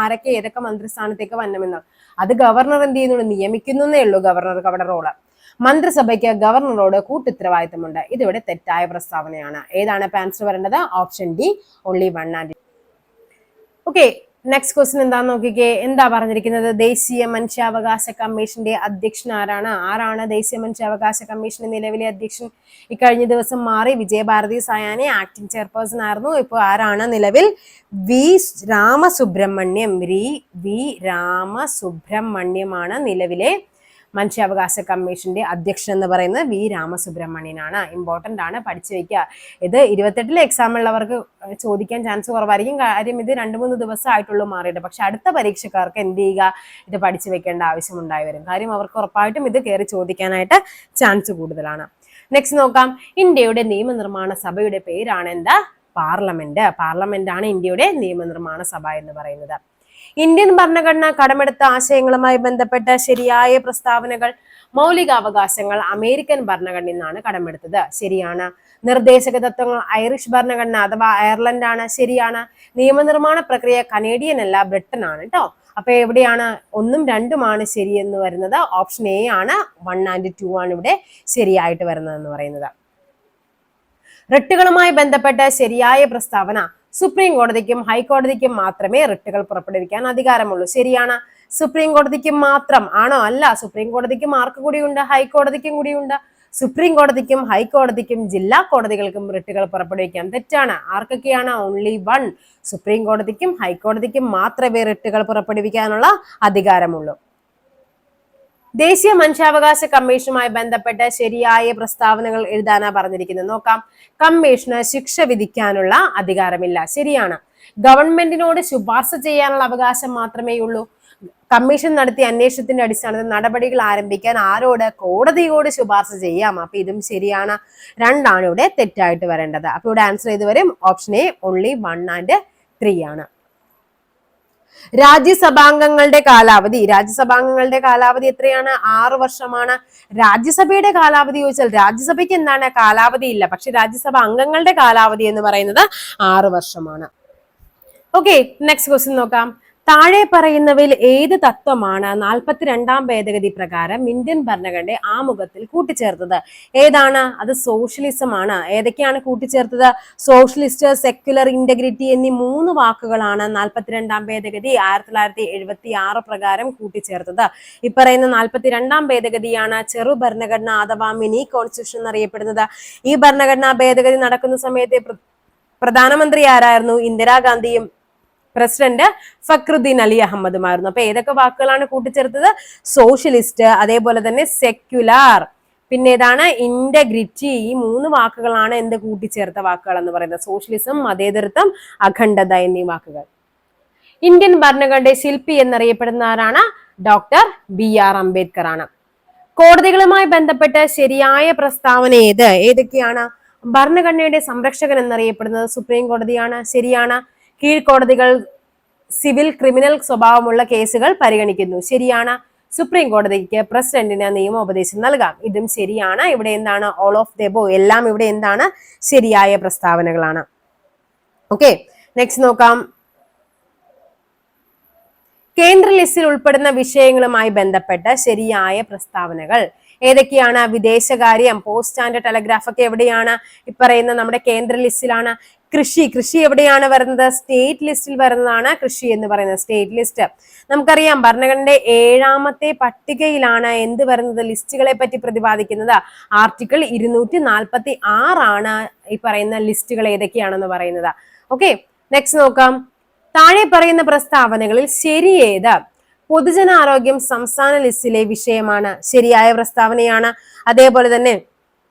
ആരൊക്കെ ഏതൊക്കെ മന്ത്രിസ്ഥാനത്തേക്ക് വരണമെന്ന്. അത് ഗവർണർ എന്ത് ചെയ്യുന്നു? നിയമിക്കുന്നേ ഉള്ളൂ. ഗവർണർക്ക് അവിടെ റോള്. മന്ത്രിസഭയ്ക്ക് ഗവർണറോട് കൂട്ടുത്തരവാദിത്തമുണ്ട്. ഇതിവിടെ തെറ്റായ പ്രസ്താവനയാണ്. ഏതാണ് ആൻസർ വരേണ്ടത്? Option D, only 1 and. Okay, next question എന്താന്ന് നോക്കിക്കേ. എന്താ പറഞ്ഞിരിക്കുന്നത്? ദേശീയ മനുഷ്യാവകാശ കമ്മീഷന്റെ അധ്യക്ഷൻ ആരാണ് ദേശീയ മനുഷ്യാവകാശ കമ്മീഷന്റെ നിലവിലെ അധ്യക്ഷൻ? ഇക്കഴിഞ്ഞ ദിവസം മാറി. വിജയഭാരതി സയാനി ആക്ടിംഗ് ചെയർപേഴ്സൺ ആയിരുന്നു. ഇപ്പോൾ ആരാണ് നിലവിൽ? വി രാമസുബ്രഹ്മണ്യമാണ് നിലവിലെ മനുഷ്യാവകാശ കമ്മീഷന്റെ അധ്യക്ഷൻ എന്ന് പറയുന്നത് വി രാമസുബ്രഹ്മണ്യനാണ്. ഇമ്പോർട്ടന്റ് ആണ്, പഠിച്ചു വെക്കുക. ഇത് 28-ലെ എക്സാമിലുള്ളവർക്ക് ചോദിക്കാൻ ചാൻസ് കുറവായിരിക്കും. കാര്യം ഇത് 2-3 ദിവസം ആയിട്ടുള്ളൂ മാറിയിട്ട്. പക്ഷെ അടുത്ത പരീക്ഷക്കാർക്ക് എന്ത് ചെയ്യുക? ഇത് പഠിച്ചു വെക്കേണ്ട ആവശ്യം ഉണ്ടായി വരും. കാര്യം അവർക്ക് ഉറപ്പായിട്ടും ഇത് കയറി ചോദിക്കാനായിട്ട് ചാൻസ് കൂടുതലാണ്. നെക്സ്റ്റ് നോക്കാം. ഇന്ത്യയുടെ നിയമനിർമ്മാണ സഭയുടെ പേരാണ് എന്താ? പാർലമെന്റ്. പാർലമെന്റ് ആണ് ഇന്ത്യയുടെ നിയമനിർമ്മാണ സഭ എന്ന് പറയുന്നത്. ഇന്ത്യൻ ഭരണഘടന കടമെടുത്ത ആശയങ്ങളുമായി ബന്ധപ്പെട്ട ശരിയായ പ്രസ്താവനകൾ. മൗലികാവകാശങ്ങൾ അമേരിക്കൻ ഭരണഘടനയിൽ നിന്നാണ് കടമെടുത്തത്. ശരിയാണ്. നിർദ്ദേശക തത്വങ്ങൾ ഐറിഷ് ഭരണഘടന അഥവാ അയർലൻഡ് ആണ്. ശരിയാണ്. നിയമനിർമ്മാണ പ്രക്രിയ കനേഡിയൻ അല്ല, ബ്രിട്ടൻ ആണ് കേട്ടോ. അപ്പൊ എവിടെയാണ് 1ഉം 2ഉമാണ് ശരിയെന്ന് വരുന്നത്? ഓപ്ഷൻ എ ആണ്. 1 ആൻഡ് 2 ആണ് ഇവിടെ ശരിയായിട്ട് വരുന്നത് എന്ന് പറയുന്നത്. റിട്ടുകളുമായി ബന്ധപ്പെട്ട ശരിയായ പ്രസ്താവന. സുപ്രീം കോടതിക്കും ഹൈക്കോടതിക്കും മാത്രമേ റിട്ടുകൾ പുറപ്പെടുവിക്കാൻ അധികാരമുള്ളൂ. ശരിയാണ്. സുപ്രീം കോടതിക്കും മാത്രം ആണോ? അല്ല. സുപ്രീം കോടതിക്കും ആർക്ക് കൂടിയുണ്ട്? ഹൈക്കോടതിക്കും കൂടിയുണ്ട്. സുപ്രീം കോടതിക്കും ഹൈക്കോടതിക്കും ജില്ലാ കോടതികൾക്കും റിട്ടുകൾ പുറപ്പെടുവിക്കാം. തെറ്റാണ്. ആർക്കൊക്കെയാണ്? ഓൺലി 1. സുപ്രീം കോടതിക്കും ഹൈക്കോടതിക്കും മാത്രമേ റിട്ടുകൾ പുറപ്പെടുവിക്കാനുള്ള അധികാരമുള്ളൂ. ദേശീയ മനുഷ്യാവകാശ കമ്മീഷനുമായി ബന്ധപ്പെട്ട ശരിയായ പ്രസ്താവനകൾ എഴുതാനാ പറഞ്ഞിരിക്കുന്നത്. നോക്കാം. കമ്മീഷന് ശിക്ഷ വിധിക്കാനുള്ള അധികാരമില്ല. ശരിയാണ്. ഗവൺമെന്റിനോട് ശുപാർശ ചെയ്യാനുള്ള അവകാശം മാത്രമേ ഉള്ളൂ. കമ്മീഷൻ നടത്തിയ അന്വേഷണത്തിന്റെ അടിസ്ഥാനത്തിൽ നടപടികൾ ആരംഭിക്കാൻ ആരോട്? കോടതിയോട് ശുപാർശ ചെയ്യാം. അപ്പൊ ഇതും ശരിയാണ്. 2 ആണ് ഇവിടെ തെറ്റായിട്ട് വരേണ്ടത്. അപ്പൊ ഇവിടെ ആൻസർ ചെയ്ത് വരും ഓപ്ഷൻ എ, ഓൺലി 1 ആൻഡ് 3 ആണ്. രാജ്യസഭാംഗങ്ങളുടെ കാലാവധി എത്രയാണ്? 6 വർഷമാണ്. രാജ്യസഭയുടെ കാലാവധി ചോദിച്ചാൽ രാജ്യസഭയ്ക്ക് എന്താണ്? കാലാവധി ഇല്ല. പക്ഷെ രാജ്യസഭ അംഗങ്ങളുടെ കാലാവധി എന്ന് പറയുന്നത് 6 വർഷമാണ്. ഓക്കെ, നെക്സ്റ്റ് ക്വസ്റ്റ്യൻ നോക്കാം. താഴെ പറയുന്നവയിൽ ഏത് തത്വമാണ് 42-ാം ഭേദഗതി പ്രകാരം ഇന്ത്യൻ ഭരണഘടനയുടെ ആമുഖത്തിൽ കൂട്ടിച്ചേർത്തത്? ഏതാണ്? അത് സോഷ്യലിസം ആണ്. ഏതൊക്കെയാണ് കൂട്ടിച്ചേർത്തത്? സോഷ്യലിസ്റ്റ്, സെക്യുലർ, ഇന്റഗ്രിറ്റി എന്നീ 3 വാക്കുകളാണ് 42-ാം ഭേദഗതി 1976 പ്രകാരം കൂട്ടിച്ചേർത്തത്. ഈ പറയുന്ന 42-ാം ഭേദഗതിയാണ് ചെറു ഭരണഘടന അഥവാ മിനി കോൺസ്റ്റിറ്റ്യൂഷൻ എന്നറിയപ്പെടുന്നത്. ഈ ഭരണഘടനാ ഭേദഗതി നടക്കുന്ന സമയത്ത് പ്രധാനമന്ത്രി ആരായിരുന്നു? ഇന്ദിരാഗാന്ധിയും പ്രസിഡന്റ് ഫക്രുദ്ദീൻ അലി അഹമ്മദുമായിരുന്നു. അപ്പൊ ഏതൊക്കെ വാക്കുകളാണ് കൂട്ടിച്ചേർത്തത്? സോഷ്യലിസ്റ്റ്, അതേപോലെ തന്നെ സെക്യുലർ, പിന്നെ ഏതാണ്? ഇന്റഗ്രിറ്റി. ഈ 3 വാക്കുകളാണ് എന്ത് കൂട്ടിച്ചേർത്ത വാക്കുകൾ എന്ന് പറയുന്നത്. സോഷ്യലിസം, മതേതരത്വം, അഖണ്ഡത എന്നീ വാക്കുകൾ. ഇന്ത്യൻ ഭരണഘടനയുടെ ശില്പി എന്നറിയപ്പെടുന്ന ആരാണ്? ഡോക്ടർ BR അംബേദ്കർ ആണ്. കോടതികളുമായി ബന്ധപ്പെട്ട ശരിയായ പ്രസ്താവന ഏതൊക്കെയാണ്? ഭരണഘടനയുടെ സംരക്ഷകൻ എന്നറിയപ്പെടുന്നത് സുപ്രീം കോടതിയാണ്. ശരിയാണ്. കീഴ്ക്കോടതികൾ സിവിൽ, ക്രിമിനൽ സ്വഭാവമുള്ള കേസുകൾ പരിഗണിക്കുന്നു. ശരിയാണ്. സുപ്രീം കോടതിക്ക് പ്രസിഡന്റിന് നിയമോപദേശം നൽകാം. ഇതും ശരിയാണ്. ഇവിടെ എന്താണ്? All of the above. എല്ലാം ഇവിടെ എന്താണ്? ശരിയായ പ്രസ്താവനകളാണ്. ഓക്കെ, നെക്സ്റ്റ് നോക്കാം. കേന്ദ്ര ലിസ്റ്റിൽ ഉൾപ്പെടുന്ന വിഷയങ്ങളുമായി ബന്ധപ്പെട്ട ശരിയായ പ്രസ്താവനകൾ ഏതൊക്കെയാണ്? വിദേശകാര്യം, പോസ്റ്റ് ആൻഡ് ടെലഗ്രാഫ് ഒക്കെ എവിടെയാണ്? ഈ പറയുന്ന നമ്മുടെ കേന്ദ്ര ലിസ്റ്റിലാണ്. കൃഷി എവിടെയാണ് വരുന്നത്? സ്റ്റേറ്റ് ലിസ്റ്റിൽ വരുന്നതാണ് കൃഷി എന്ന് പറയുന്നത്. സ്റ്റേറ്റ് ലിസ്റ്റ് നമുക്കറിയാം. ഭരണഘടനയുടെ 7ാമത്തെ പട്ടികയിലാണ് എന്ത് വരുന്നത്? ലിസ്റ്റുകളെ പറ്റി പ്രതിപാദിക്കുന്നത്. ആർട്ടിക്കിൾ 246 ആണ് ഈ പറയുന്ന ലിസ്റ്റുകൾ ഏതൊക്കെയാണെന്ന് പറയുന്നത്. ഓക്കെ, നെക്സ്റ്റ് നോക്കാം. താഴെ പറയുന്ന പ്രസ്താവനകളിൽ ശരിയേത്? പൊതുജനാരോഗ്യം സംസ്ഥാന ലിസ്റ്റിലെ വിഷയമാണ്. ശരിയായ പ്രസ്താവനയാണ്. അതേപോലെ തന്നെ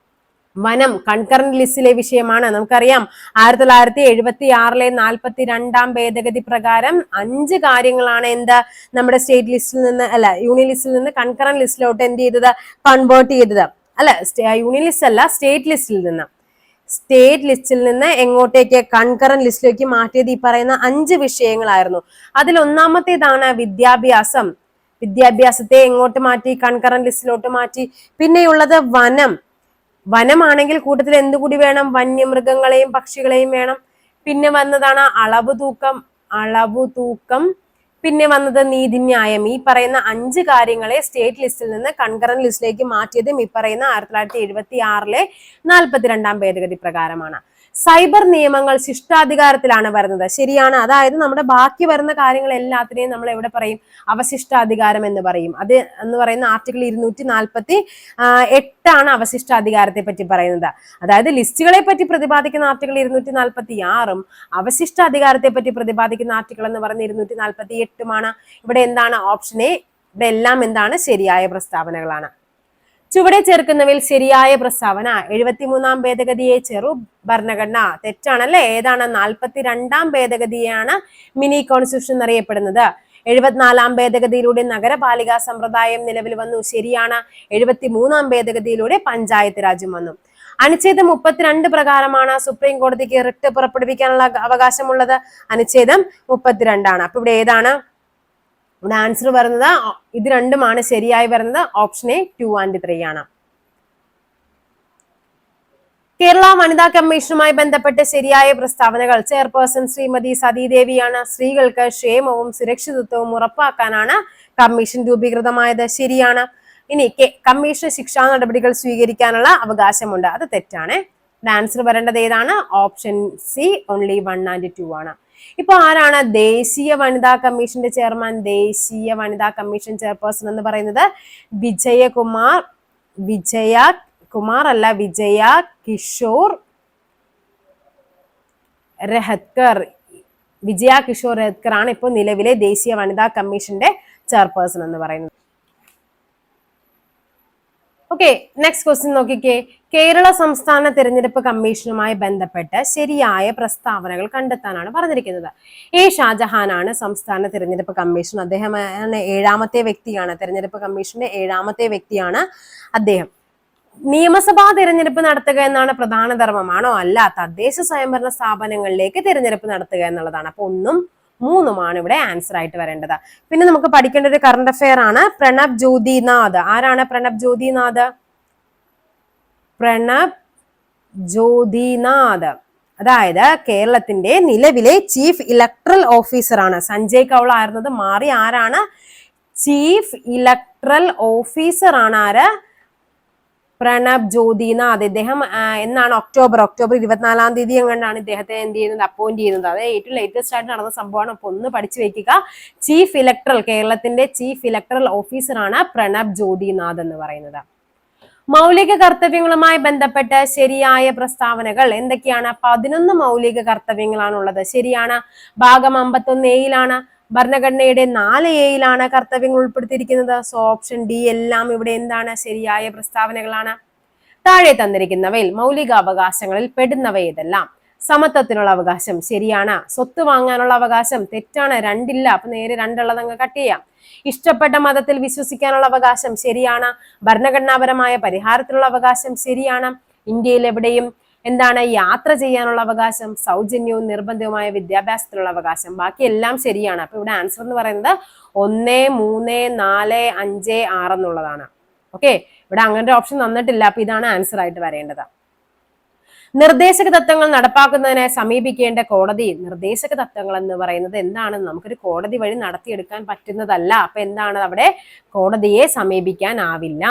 വനം കൺകറന്റ് ലിസ്റ്റിലെ വിഷയമാണ്. നമുക്കറിയാം 1976-ലെ 42-ാം ഭേദഗതി പ്രകാരം 5 കാര്യങ്ങളാണ് നമ്മുടെ സ്റ്റേറ്റ് ലിസ്റ്റിൽ നിന്ന് യൂണിയൻ ലിസ്റ്റിൽ നിന്ന് കൺകറന്റ് ലിസ്റ്റിലോട്ട് എന്ത് ചെയ്തത്? കൺവേർട്ട് ചെയ്തത്. അല്ല യൂണിയൻ ലിസ്റ്റ് അല്ല, സ്റ്റേറ്റ് ലിസ്റ്റിൽ നിന്ന് എങ്ങോട്ടേക്ക് കൺകറന്റ് ലിസ്റ്റിലേക്ക് മാറ്റിയത് ഈ പറയുന്ന 5 വിഷയങ്ങളായിരുന്നു. അതിൽ ഒന്നാമത്തേതാണ് വിദ്യാഭ്യാസം. വിദ്യാഭ്യാസത്തെ എങ്ങോട്ട് മാറ്റി? കൺകറന്റ് ലിസ്റ്റിലോട്ട് മാറ്റി. പിന്നെയുള്ളത് വനമാണെങ്കിൽ കൂട്ടത്തിൽ എന്തുകൂടി വേണം? വന്യമൃഗങ്ങളെയും പക്ഷികളെയും വേണം. പിന്നെ വന്നതാണ് അളവ് തൂക്കം. പിന്നെ വന്നത് നീതിന്യായം. ഈ പറയുന്ന 5 കാര്യങ്ങളെ സ്റ്റേറ്റ് ലിസ്റ്റിൽ നിന്ന് കൺകറന്റ് ലിസ്റ്റിലേക്ക് മാറ്റിയതും ഈ പറയുന്ന 1976 42 ഭേദഗതി പ്രകാരമാണ്. സൈബർ നിയമങ്ങൾ ശിഷ്ടാധികാരത്തിലാണ് വരുന്നത്. ശരിയാണ്. അതായത് നമ്മുടെ ബാക്കി വരുന്ന കാര്യങ്ങൾ എല്ലാത്തിനെയും നമ്മൾ എവിടെ പറയും? അവശിഷ്ടാധികാരം എന്ന് പറയും. അത് എന്ന് പറയുന്ന ആർട്ടിക്കിൾ 248 അവശിഷ്ടാധികാരത്തെ പറ്റി പറയുന്നത്. അതായത് ലിസ്റ്റുകളെ പറ്റി പ്രതിപാദിക്കുന്ന ആർട്ടിക്കിൾ 246 അവശിഷ്ടാധികാരത്തെ പറ്റി പ്രതിപാദിക്കുന്ന ആർട്ടിക്കിൾ എന്ന് പറയുന്നത് 248 ഇവിടെ എന്താണ്? Option A. ഇവിടെ എല്ലാം എന്താണ്? ശരിയായ പ്രസ്താവനകളാണ്. ചുവടെ ചേർക്കുന്നവയിൽ ശരിയായ പ്രസ്താവന. 73 ഭേദഗതിയെ ചെറു ഭരണഘടന. തെറ്റാണല്ലേ? ഏതാണ്? 42 ഭേദഗതിയാണ് മിനി കോൺസ്റ്റിറ്റ്യൂഷൻ എന്നറിയപ്പെടുന്നത്. 74 ഭേദഗതിയിലൂടെ നഗരപാലിക സമ്പ്രദായം നിലവിൽ വന്നു. ശരിയാണ്. 73 ഭേദഗതിയിലൂടെ പഞ്ചായത്ത് രാജ്യം വന്നു. അനുച്ഛേദം 32 പ്രകാരമാണ് സുപ്രീം കോടതിക്ക് റിട്ട് പുറപ്പെടുവിക്കാനുള്ള അവകാശമുള്ളത്. അനുച്ഛേദം 32. അപ്പൊ ഇവിടെ ഏതാണ്? ഇവിടെ ആൻസർ വരുന്നത് ഇത് രണ്ടുമാണ് ശരിയായി വരുന്നത്. ഓപ്ഷൻ എ 2 and 3 ആണ്. കേരള വനിതാ കമ്മീഷനുമായി ബന്ധപ്പെട്ട് ശരിയായ പ്രസ്താവനകൾ. ചെയർപേഴ്സൺ ശ്രീമതി സതീദേവിയാണ്. സ്ത്രീകൾക്ക് ക്ഷേമവും സുരക്ഷിതത്വവും ഉറപ്പാക്കാനാണ് കമ്മീഷൻ രൂപീകൃതമായത്. ശരിയാണ്. ഇനി കമ്മീഷൻ ശിക്ഷാ നടപടികൾ സ്വീകരിക്കാനുള്ള അവകാശമുണ്ട്. അത് തെറ്റാണ്. ആൻസർ വരേണ്ടത് ഏതാണ്? Option C. ഓൺലി 1 and 2 ആണ്. ഇപ്പൊ ആരാണ് ദേശീയ വനിതാ കമ്മീഷന്റെ ചെയർമാൻ? ദേശീയ വനിതാ കമ്മീഷൻ ചെയർപേഴ്സൺ എന്ന് പറയുന്നത് വിജയ കിഷോർ രഹത്കർ. വിജയ കിഷോർ രഹത്കർ ആണ് ഇപ്പോൾ നിലവിലെ ദേശീയ വനിതാ കമ്മീഷന്റെ ചെയർപേഴ്സൺ എന്ന് പറയുന്നത്. ഓക്കെ, നെക്സ്റ്റ് ക്വസ്റ്റ്യൻ നോക്കിക്കേ. കേരള സംസ്ഥാന തിരഞ്ഞെടുപ്പ് കമ്മീഷനുമായി ബന്ധപ്പെട്ട് ശരിയായ പ്രസ്താവനകൾ കണ്ടെത്താനാണ് പറഞ്ഞിരിക്കുന്നത്. എ ഷാജഹാനാണ് സംസ്ഥാന തിരഞ്ഞെടുപ്പ് കമ്മീഷൻ. അദ്ദേഹം 7ാമത്തെ വ്യക്തിയാണ്. തിരഞ്ഞെടുപ്പ് കമ്മീഷന്റെ 7ാമത്തെ വ്യക്തിയാണ് അദ്ദേഹം. നിയമസഭാ തിരഞ്ഞെടുപ്പ് നടത്തുക എന്നാണ് പ്രധാന ധർമ്മമാണോ? അല്ല. തദ്ദേശ സ്വയംഭരണ സ്ഥാപനങ്ങളിലേക്ക് തിരഞ്ഞെടുപ്പ് നടത്തുക എന്നുള്ളതാണ്. അപ്പൊ 1ഉം 3ഉമാണ് ഇവിടെ ആൻസർ ആയിട്ട് വരേണ്ടത്. പിന്നെ നമുക്ക് പഠിക്കേണ്ട ഒരു കറണ്ട് അഫെയർ ആണ് പ്രണബ് ജ്യോതിനാഥ്. ആരാണ് പ്രണബ് ജ്യോതിനാഥ്? പ്രണബ് ജ്യോതിനാഥ് അതായത് കേരളത്തിന്റെ നിലവിലെ ചീഫ് ഇലക്ട്രൽ ഓഫീസർ ആണ്. സഞ്ജയ് കൗൾ ആയിരുന്നത് മാറി ആരാണ്? ചീഫ് ഇലക്ട്രൽ ഓഫീസർ ആണ് ആര്? പ്രണബ് ജ്യോതിനാഥ്. ഇദ്ദേഹം എന്നാണ്? ഒക്ടോബർ 24-ാം തീയതി എങ്ങാണ്ടാണ് ഇദ്ദേഹത്തെ എന്ത് ചെയ്യുന്നത്? അപ്പോയിന്റ് ചെയ്യുന്നത്. അത് ഏറ്റവും ലേറ്റസ്റ്റ് ആയിട്ട് നടന്ന സംഭവമാണ്. അപ്പൊ ഒന്ന് പഠിച്ചു വെക്കുക. കേരളത്തിന്റെ ചീഫ് ഇലക്ട്രൽ ഓഫീസർ ആണ് പ്രണബ് ജ്യോതിനാഥ് എന്ന് പറയുന്നത്. മൗലിക കർത്തവ്യങ്ങളുമായി ബന്ധപ്പെട്ട് ശരിയായ പ്രസ്താവനകൾ എന്തൊക്കെയാണ്? 11 മൗലിക കർത്തവ്യങ്ങളാണുള്ളത്. ശരിയാണ്. ഭാഗം 51A ഭരണഘടനയുടെ 4A കർത്തവ്യങ്ങൾ ഉൾപ്പെടുത്തിയിരിക്കുന്നത്. സോ ഓപ്ഷൻ ഡി എല്ലാം ഇവിടെ എന്താണ്? ശരിയായ പ്രസ്താവനകളാണ്. താഴെ തന്നിരിക്കുന്നവയിൽ മൗലിക അവകാശങ്ങളിൽ പെടുന്നവ ഏതെല്ലാം? സമത്വത്തിനുള്ള അവകാശം. ശരിയാണ്. സ്വത്ത് വാങ്ങാനുള്ള അവകാശം. തെറ്റാണ്. 2 ഇല്ല. അപ്പൊ നേരെ 2 ഉള്ളത് അങ്ങ് കട്ട് ചെയ്യാം. ഇഷ്ടപ്പെട്ട മതത്തിൽ വിശ്വസിക്കാനുള്ള അവകാശം. ശരിയാണ്. ഭരണഘടനാപരമായ പരിഹാരത്തിനുള്ള അവകാശം. ശരിയാണ്. ഇന്ത്യയിൽ എവിടെയും എന്താണ്? യാത്ര ചെയ്യാനുള്ള അവകാശം. സൗജന്യവും നിർബന്ധവുമായ വിദ്യാഭ്യാസത്തിനുള്ള അവകാശം. ബാക്കി എല്ലാം ശരിയാണ്. അപ്പൊ ഇവിടെ ആൻസർ എന്ന് പറയുന്നത് 1, 3, 4, 5, 6 എന്നുള്ളതാണ്. ഓക്കെ, ഇവിടെ അങ്ങനെ ഒരു ഓപ്ഷൻ തന്നിട്ടില്ല. അപ്പൊ ഇതാണ് ആൻസർ ആയിട്ട് വരേണ്ടത്. നിർദ്ദേശക തത്വങ്ങൾ നടപ്പാക്കുന്നതിനെ സമീപിക്കേണ്ട കോടതി. നിർദ്ദേശക തത്വങ്ങൾ എന്ന് പറയുന്നത് എന്താണ്? നമുക്കൊരു കോടതി വഴി നടത്തിയെടുക്കാൻ പറ്റുന്നതല്ല. അപ്പൊ എന്താണ്? അവിടെ കോടതിയെ സമീപിക്കാനാവില്ല.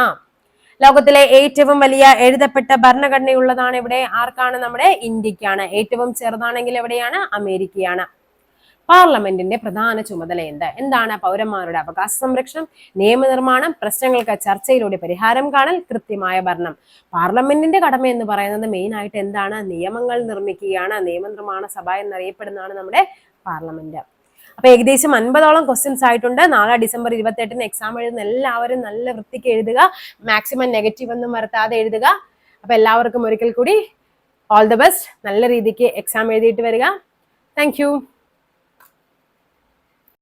ലോകത്തിലെ ഏറ്റവും വലിയ എഴുതപ്പെട്ട ഭരണഘടനയുള്ളതാണ് ഇവിടെ ആർക്കാണ്? നമ്മുടെ ഇന്ത്യക്കാണ്. ഏറ്റവും ചെറുതാണെങ്കിൽ എവിടെയാണ്? അമേരിക്കയാണ്. പാർലമെന്റിന്റെ പ്രധാന ചുമതല എന്താണ്? പൗരന്മാരുടെ അവകാശ സംരക്ഷണം, നിയമനിർമ്മാണം, പ്രശ്നങ്ങൾക്ക് ചർച്ചയിലൂടെ പരിഹാരം കാണൽ, കൃത്യമായ ഭരണം. പാർലമെന്റിന്റെ കടമ എന്ന് പറയുന്നത് മെയിൻ ആയിട്ട് എന്താണ്? നിയമങ്ങൾ നിർമ്മിക്കുകയാണ്. നിയമനിർമ്മാണ സഭ എന്നറിയപ്പെടുന്നതാണ് നമ്മുടെ പാർലമെന്റ്. അപ്പൊ ഏകദേശം 50ഓളം ക്വസ്റ്റ്യൻസ് ആയിട്ടുണ്ട്. നാളെ ഡിസംബർ 28 എക്സാം എഴുതുന്ന എല്ലാവരും നല്ല വൃത്തിക്ക് എഴുതുക. മാക്സിമം നെഗറ്റീവ് ഒന്നും വരുത്താതെ എഴുതുക. അപ്പൊ എല്ലാവർക്കും ഒരിക്കൽ കൂടി ഓൾ ദി ബെസ്റ്റ്. നല്ല രീതിക്ക് എക്സാം എഴുതിയിട്ട് വരിക. Thank you.